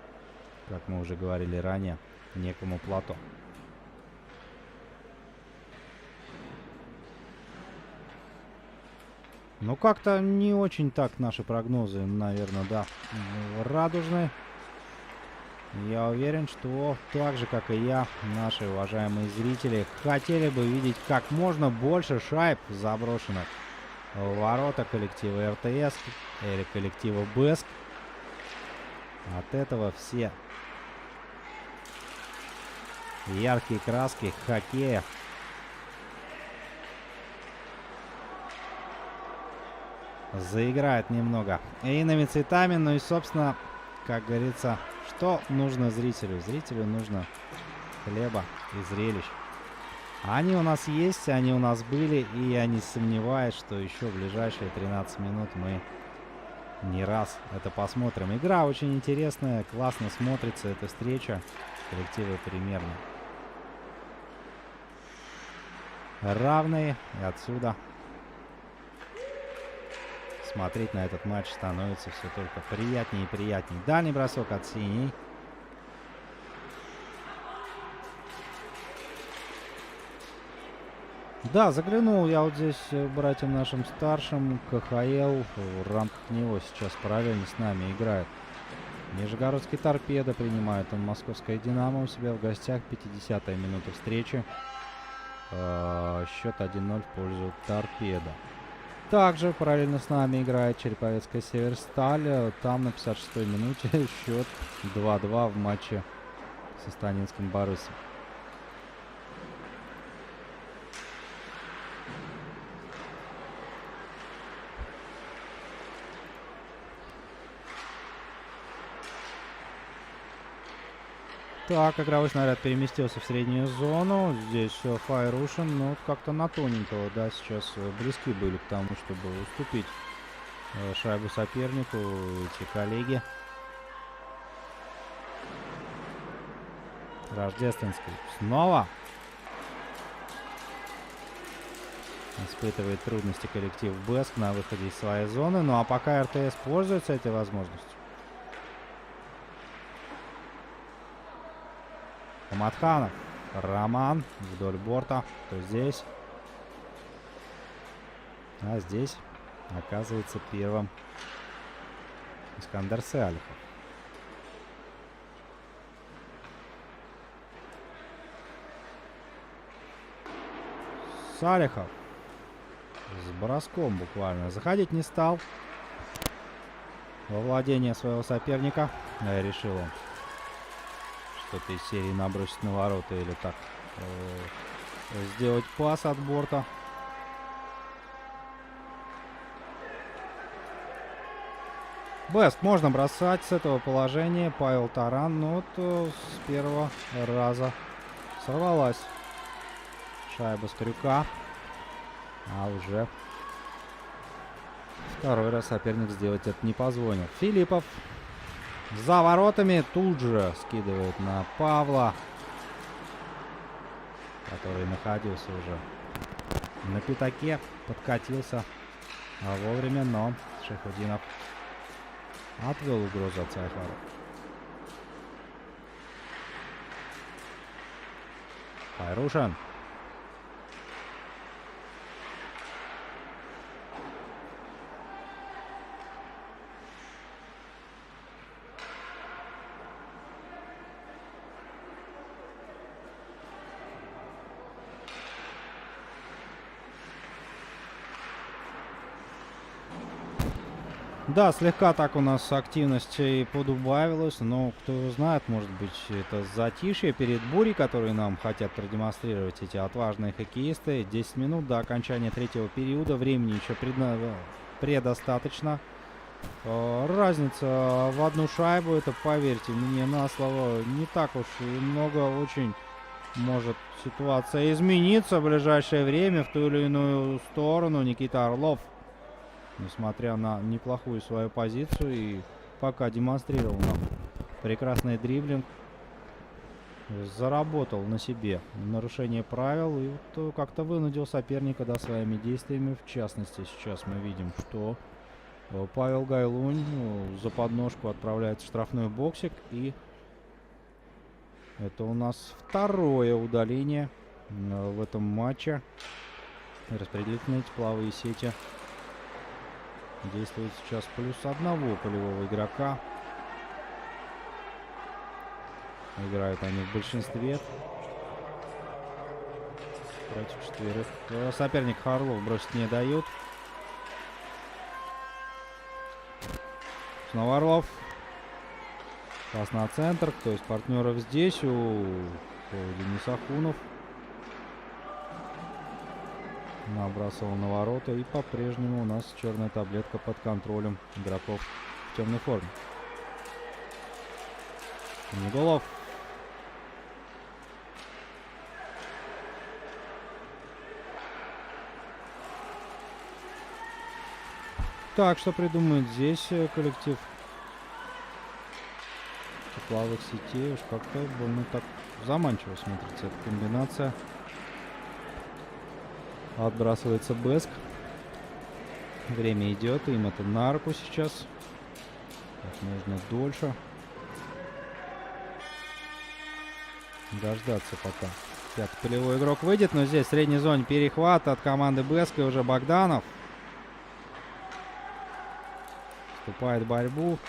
как мы уже говорили ранее, некому плато. Ну, как-то не очень так наши прогнозы, наверное, да, радужны. Я уверен, что так же, как и я, наши уважаемые зрители хотели бы видеть как можно больше шайб, заброшенных в ворота коллектива РТС или коллектива Бэск. От этого все яркие краски хоккея заиграют немного иными цветами. Ну и, собственно, как говорится, что нужно зрителю? Зрителю нужно хлеба и зрелищ. Они у нас есть, они у нас были, и я не сомневаюсь, что еще в ближайшие 13 минут мы не раз это посмотрим. Игра очень интересная, классно смотрится эта встреча. Коллективы примерно равные, и отсюда смотреть на этот матч становится все только приятнее и приятнее. Дальний бросок от синей. Да, заглянул я вот здесь братьям нашим старшим. КХЛ в рамках него сейчас параллельно с нами играет Нижегородский Торпедо. Принимает он Московское Динамо у себя в гостях. 50-я минута встречи. Счет 1-0 в пользу Торпедо. Также параллельно с нами играет Череповецкая Северсталь. Там на 56-й минуте счет 2-2 в матче со Станинским Борисом. Так, игровой снаряд переместился в среднюю зону. Здесь Файрушин, но как-то на тоненького, да, сейчас близки были к тому, чтобы уступить шайбу сопернику, эти коллеги. Рождественский снова испытывает трудности коллектив Бэск на выходе из своей зоны. Ну а пока РТС пользуется этой возможностью. Хаматханов Роман вдоль борта. То здесь. А здесь оказывается первым Искандер Салихов. Салихов с броском буквально. Заходить не стал во владение своего соперника. Решил он что-то из серии набросить на ворота или так сделать пас от борта. Бест можно бросать с этого положения. Павел Таран, но вот с первого раза сорвалась шайба с крюка. А уже второй раз соперник сделать это не позволил. Филиппов за воротами тут же скидывает на Павла, который находился уже на пятаке, подкатился вовремя, но Шайхутдинов отвел угрозу от своих ворот. Хайрушин. Да, слегка так у нас активность и подубавилась, но кто знает, может быть, это затишье перед бурей, которую нам хотят продемонстрировать эти отважные хоккеисты. 10 минут до окончания третьего периода, времени еще предостаточно. Разница в одну шайбу, это, поверьте мне на слово, не так уж и много. Очень может ситуация измениться в ближайшее время в ту или иную сторону. Никита Орлов, несмотря на неплохую свою позицию, и пока демонстрировал нам прекрасный дриблинг, заработал на себе нарушение правил и вот как-то вынудил соперника, да, своими действиями. В частности, сейчас мы видим, что Павел Гайлунь за подножку отправляется в штрафной боксик, и это у нас второе удаление в этом матче. Распределительные тепловые сети действует сейчас плюс одного полевого игрока. Играют они в большинстве против четверых. Соперник Харлов бросить не дают. Снова Орлов. Пас на центр. Кто из партнеров здесь? У Денис Ахунов. Набрасывал на ворота, и по-прежнему у нас черная таблетка под контролем игроков в темной форме. Негулов. Так, что придумает здесь коллектив тепловых сетей? Уж как-то больно так заманчиво смотрится эта комбинация. Отбрасывается Беск. Время идет, им это на руку сейчас. Как можно дольше дождаться, пока пятый полевой игрок выйдет. Но здесь в средней зоне перехват от команды Беска, и уже Богданов вступает в борьбу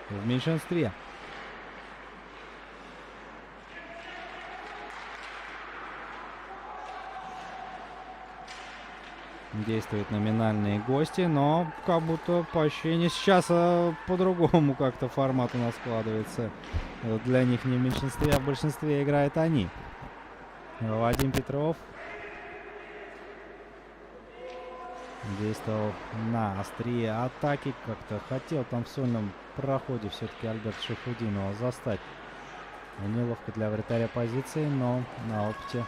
в меньшинстве. Действуют номинальные гости, но как будто по ощущению сейчас по-другому как-то формат у нас складывается. Для них не в меньшинстве, а в большинстве играют они. Вадим Петров действовал на острие атаки. Как-то хотел там в сольном проходе все-таки Альберт Шайхутдинова застать. Неловко для вратаря позиции, но на опыте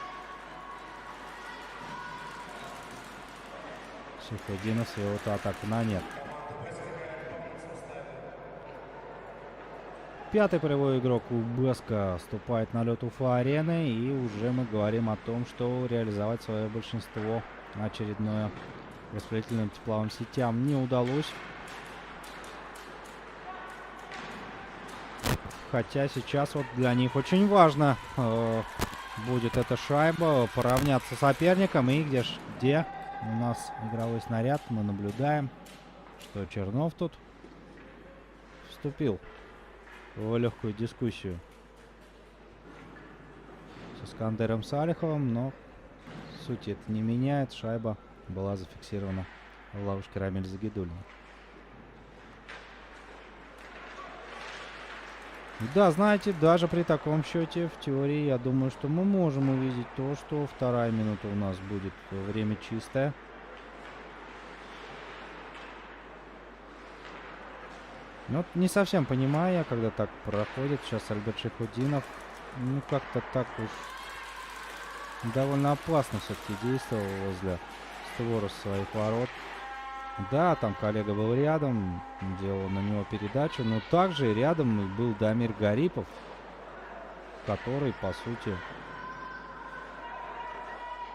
Шайхутдинов своего-то атаку на нет. Пятый полевой игрок у Беска вступает на лед Уфа-арены, и уже мы говорим о том, что реализовать свое большинство очередное распределительным тепловым сетям не удалось. Хотя сейчас вот для них очень важно будет эта шайба, поравняться с соперником. И где у нас игровой снаряд, мы наблюдаем, что Чернов тут вступил в легкую дискуссию с Искандером Салиховым, но суть это не меняет. Шайба была зафиксирована в ловушке Рамиля Загидуллина. Да, знаете, даже при таком счете, в теории, я думаю, что мы можем увидеть то, что вторая минута у нас будет время чистое. Ну, вот не совсем понимаю я, когда так проходит сейчас Альберт Шайхутдинов. Ну, как-то так уж довольно опасно все-таки действовал возле створа своих ворот. Да, там коллега был рядом, делал на него передачу, но также рядом был Дамир Гарипов, который, по сути,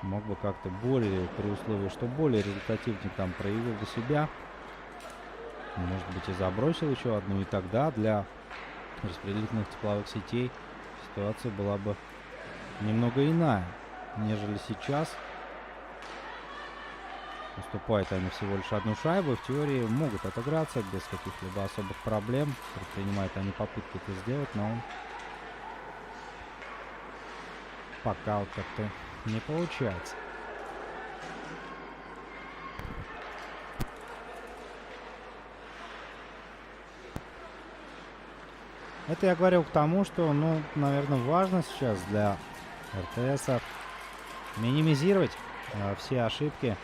мог бы как-то более, при условии, что более результативнее там проявил бы себя, может быть, и забросил еще одну, и тогда для распределительных тепловых сетей ситуация была бы немного иная, нежели сейчас. Уступают они всего лишь одну шайбу. В теории могут отыграться без каких-либо особых проблем. Предпринимают они попытки это сделать, но пока вот как-то не получается. Это я говорил к тому, что, ну, наверное, важно сейчас для РТС минимизировать все ошибки,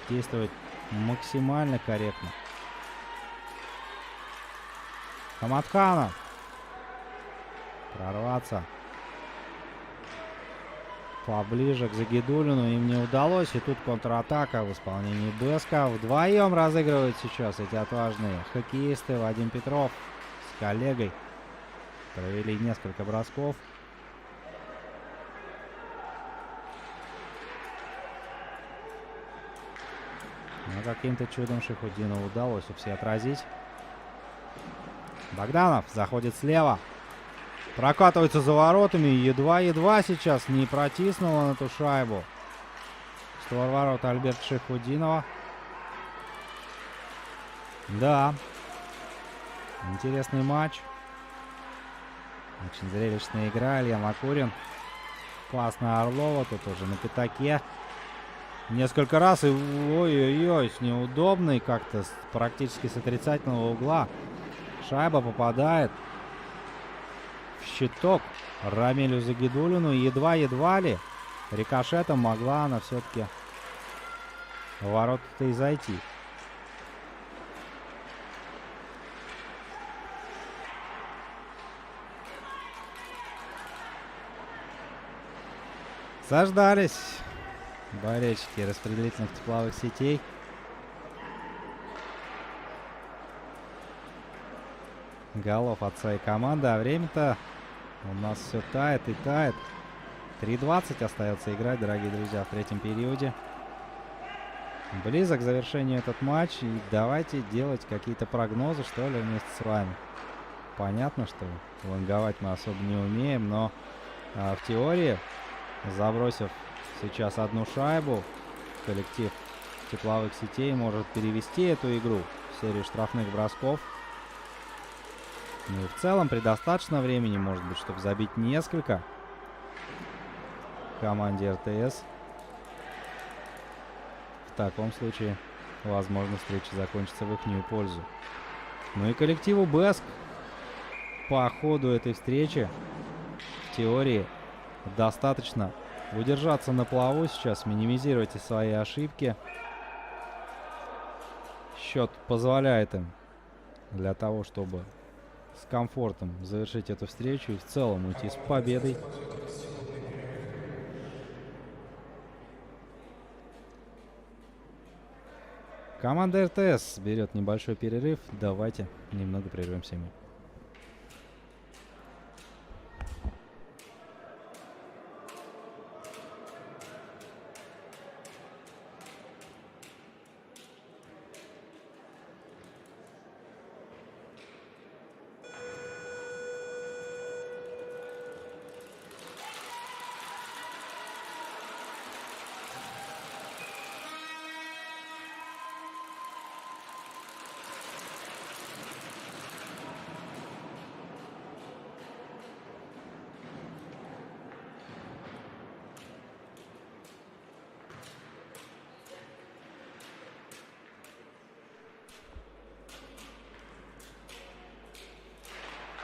действовать максимально корректно. Хаматханов. Прорваться поближе к Загидуллину им не удалось. И тут контратака в исполнении Беска. Вдвоем разыгрывают сейчас эти отважные хоккеисты. Вадим Петров с коллегой провели несколько бросков. Но каким-то чудом Шайхутдинову удалось все отразить. Богданов заходит слева. Прокатывается за воротами. Едва-едва сейчас не протиснул он эту шайбу. Створ ворот Альберта Шайхутдинова. Да. Интересный матч. Очень зрелищная игра. Илья Макурин. Классно Орлова. Тут уже на пятаке. Несколько раз и ой-ой-ой, с неудобной как-то, практически с отрицательного угла. Шайба попадает в щиток Рамилю Загидуллину. Едва-едва ли рикошетом могла она все-таки в ворота-то и зайти. Заждались болельщики распределительных тепловых сетей. Голов от своей команды. А время-то у нас все тает и тает. 3:20 остается играть, дорогие друзья, в третьем периоде. Близок к завершению этот матч. И давайте делать какие-то прогнозы, что ли, вместе с вами. Понятно, что ванговать мы особо не умеем, но в теории, забросив сейчас одну шайбу, коллектив тепловых сетей может перевести эту игру в серию штрафных бросков. Ну и в целом предостаточно времени, может быть, чтобы забить несколько команде РТС. В таком случае, возможно, встреча закончится в ихнюю пользу. Ну и коллективу Беск по ходу этой встречи в теории достаточно удержаться на плаву сейчас, минимизировать свои ошибки. Счет позволяет им для того, чтобы с комфортом завершить эту встречу и в целом уйти с победой. Команда РТС берет небольшой перерыв. Давайте немного прервемся мы.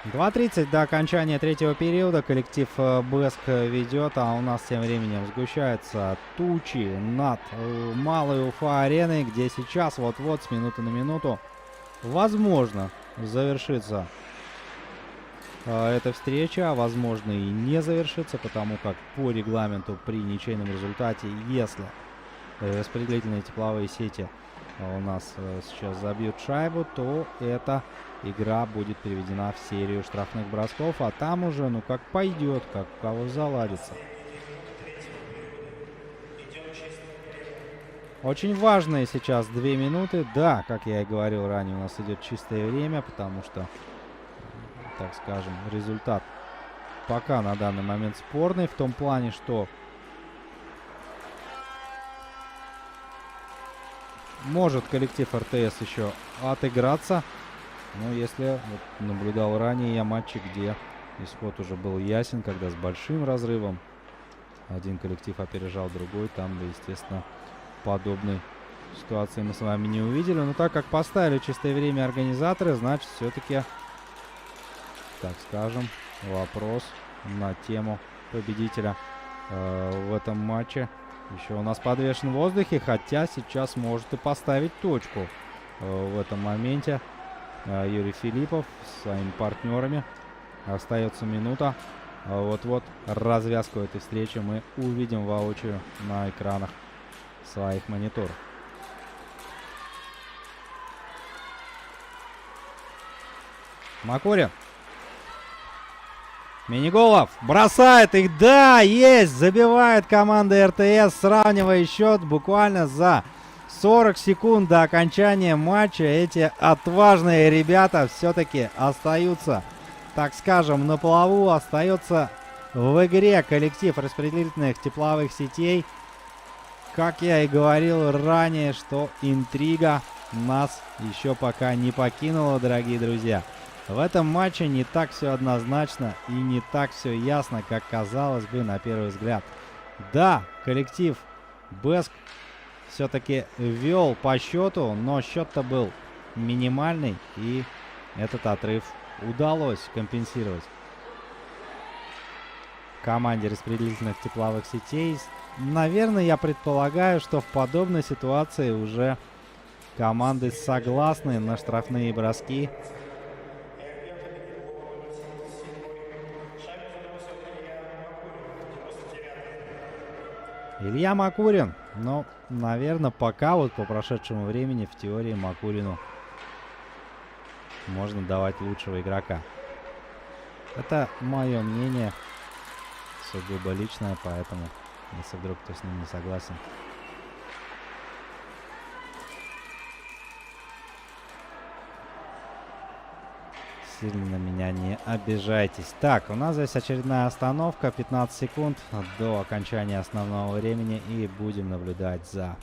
2:30 до окончания третьего периода. Коллектив Бэск ведет, а у нас тем временем сгущаются тучи над Малой Уфа-ареной, где сейчас вот-вот с минуты на минуту возможно завершится эта встреча, а возможно и не завершится, потому как по регламенту при ничейном результате, если распределительные тепловые сети у нас сейчас забьют шайбу, то эта игра будет переведена в серию штрафных бросков, а там уже, ну, как пойдет, как у кого заладится. Очень важные сейчас 2 минуты. Да, как я и говорил ранее, у нас идет чистое время, потому что, так скажем, результат пока на данный момент спорный в том плане, что может коллектив РТС еще отыграться. Но если вот наблюдал ранее я матчи, где исход уже был ясен, когда с большим разрывом один коллектив опережал другой, там бы, естественно, подобной ситуации мы с вами не увидели. Но так как поставили чистое время организаторы, значит, все-таки, так скажем, вопрос на тему победителя в этом матче еще у нас подвешен в воздухе, хотя сейчас может и поставить точку в этом моменте Юрий Филиппов с своими партнерами. Остается минута. Вот-вот развязку этой встречи мы увидим воочию на экранах своих мониторов. Макурин. Миниголов бросает их. Да, есть. Забивает команда РТС, сравнивая счет буквально за 40 секунд до окончания матча. Эти отважные ребята все-таки остаются, так скажем, на плаву. Остается в игре коллектив распределительных тепловых сетей. Как я и говорил ранее, что интрига нас еще пока не покинула, дорогие друзья. В этом матче не так все однозначно и не так все ясно, как казалось бы на первый взгляд. Да, коллектив Бэск все-таки вел по счету, но счет-то был минимальный, и этот отрыв удалось компенсировать команде распределительных тепловых сетей. Наверное, я предполагаю, что в подобной ситуации уже команды согласны на штрафные броски. Илья Макурин. Но, наверное, пока вот по прошедшему времени в теории Макурину можно давать лучшего игрока. Это мое мнение, сугубо личное, поэтому, если вдруг кто с ним не согласен. Сильно меня не обижайтесь. Так, у нас здесь очередная остановка. 15 секунд до окончания основного времени. И будем наблюдать за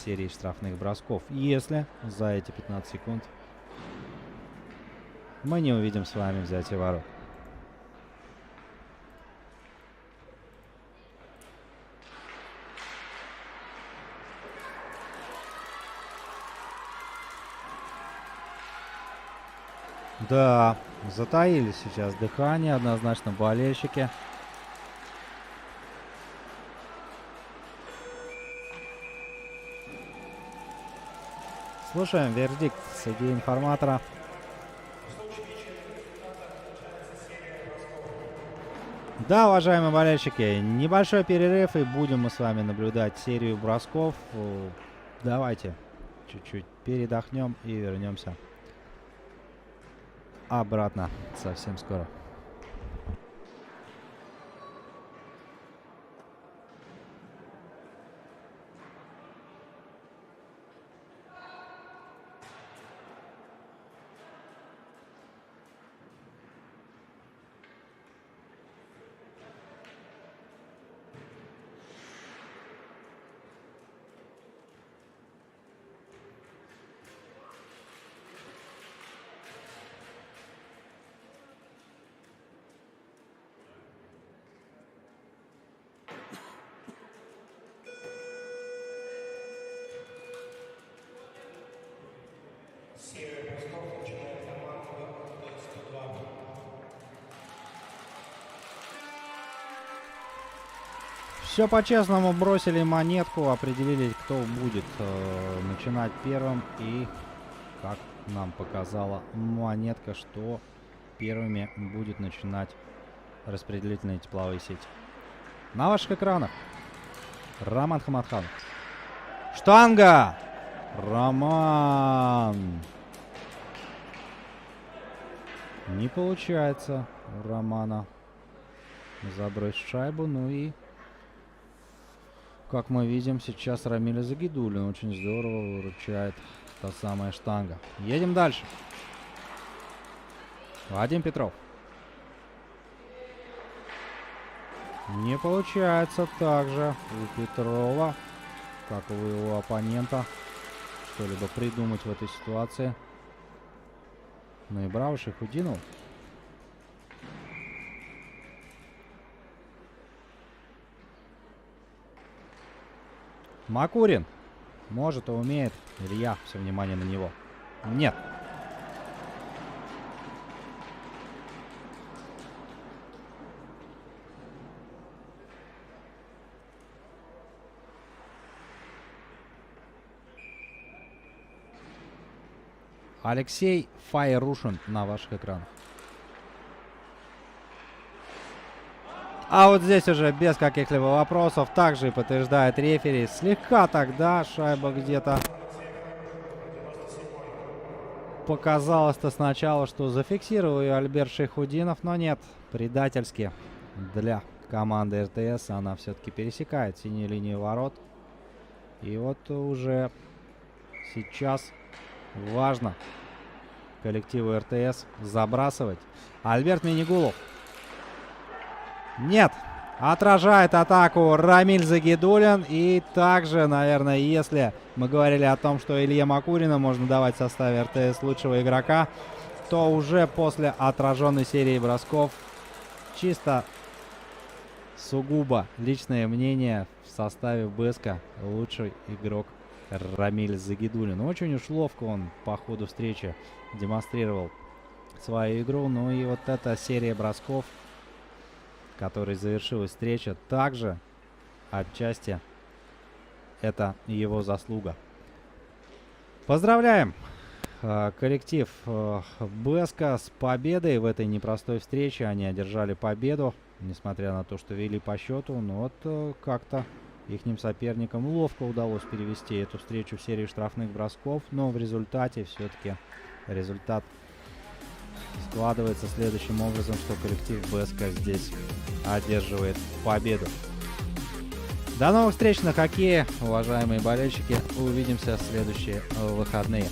серией штрафных бросков. Если за эти 15 секунд мы не увидим с вами взятие ворот. Да, затаили сейчас дыхание однозначно болельщики. Слушаем вердикт судьи информатора. Да, уважаемые болельщики, небольшой перерыв, и будем мы с вами наблюдать серию бросков. Давайте чуть-чуть передохнем и вернемся обратно совсем скоро. Все по-честному, бросили монетку, определили, кто будет начинать первым. И, как нам показала монетка, что первыми будет начинать распределительные тепловые сети. На ваших экранах Роман Хаматханов. Штанга! Роман! Не получается у Романа забросить шайбу. Ну и, как мы видим, сейчас Рамиля Загидуллин очень здорово выручает та самая штанга. Едем дальше. Вадим Петров. Не получается также у Петрова, как у его оппонента, что-либо придумать в этой ситуации. Ну и браво Шайхутдинов. Макурин. Может и умеет. Илья. Все внимание на него. Нет. Алексей Файрушин на ваших экранах. А вот здесь уже без каких-либо вопросов также и подтверждает рефери. Слегка тогда шайба где-то показалось-то сначала, что зафиксировал ее Альберт Шайхутдинов, но нет. Предательски для команды РТС она все-таки пересекает синюю линию ворот. И вот уже сейчас важно коллективу РТС забрасывать. Альберт Минигулов. Нет. Отражает атаку Рамиль Загидуллин. И также, наверное, если мы говорили о том, что Илье Макурину можно давать в составе РТС лучшего игрока, то уже после отраженной серии бросков чисто сугубо личное мнение, в составе БСК лучший игрок Рамиль Загидуллин. Очень уж ловко он по ходу встречи демонстрировал свою игру. Ну и вот эта серия бросков, которой завершилась встреча, также отчасти это его заслуга. Поздравляем коллектив БСК с победой в этой непростой встрече. Они одержали победу, несмотря на то, что вели по счету. Но вот как-то ихним соперникам ловко удалось перевести эту встречу в серию штрафных бросков. Но в результате все-таки результат складывается следующим образом, что коллектив БСК здесь одерживает победу. До новых встреч на хоккее, уважаемые болельщики. Увидимся в следующие выходные.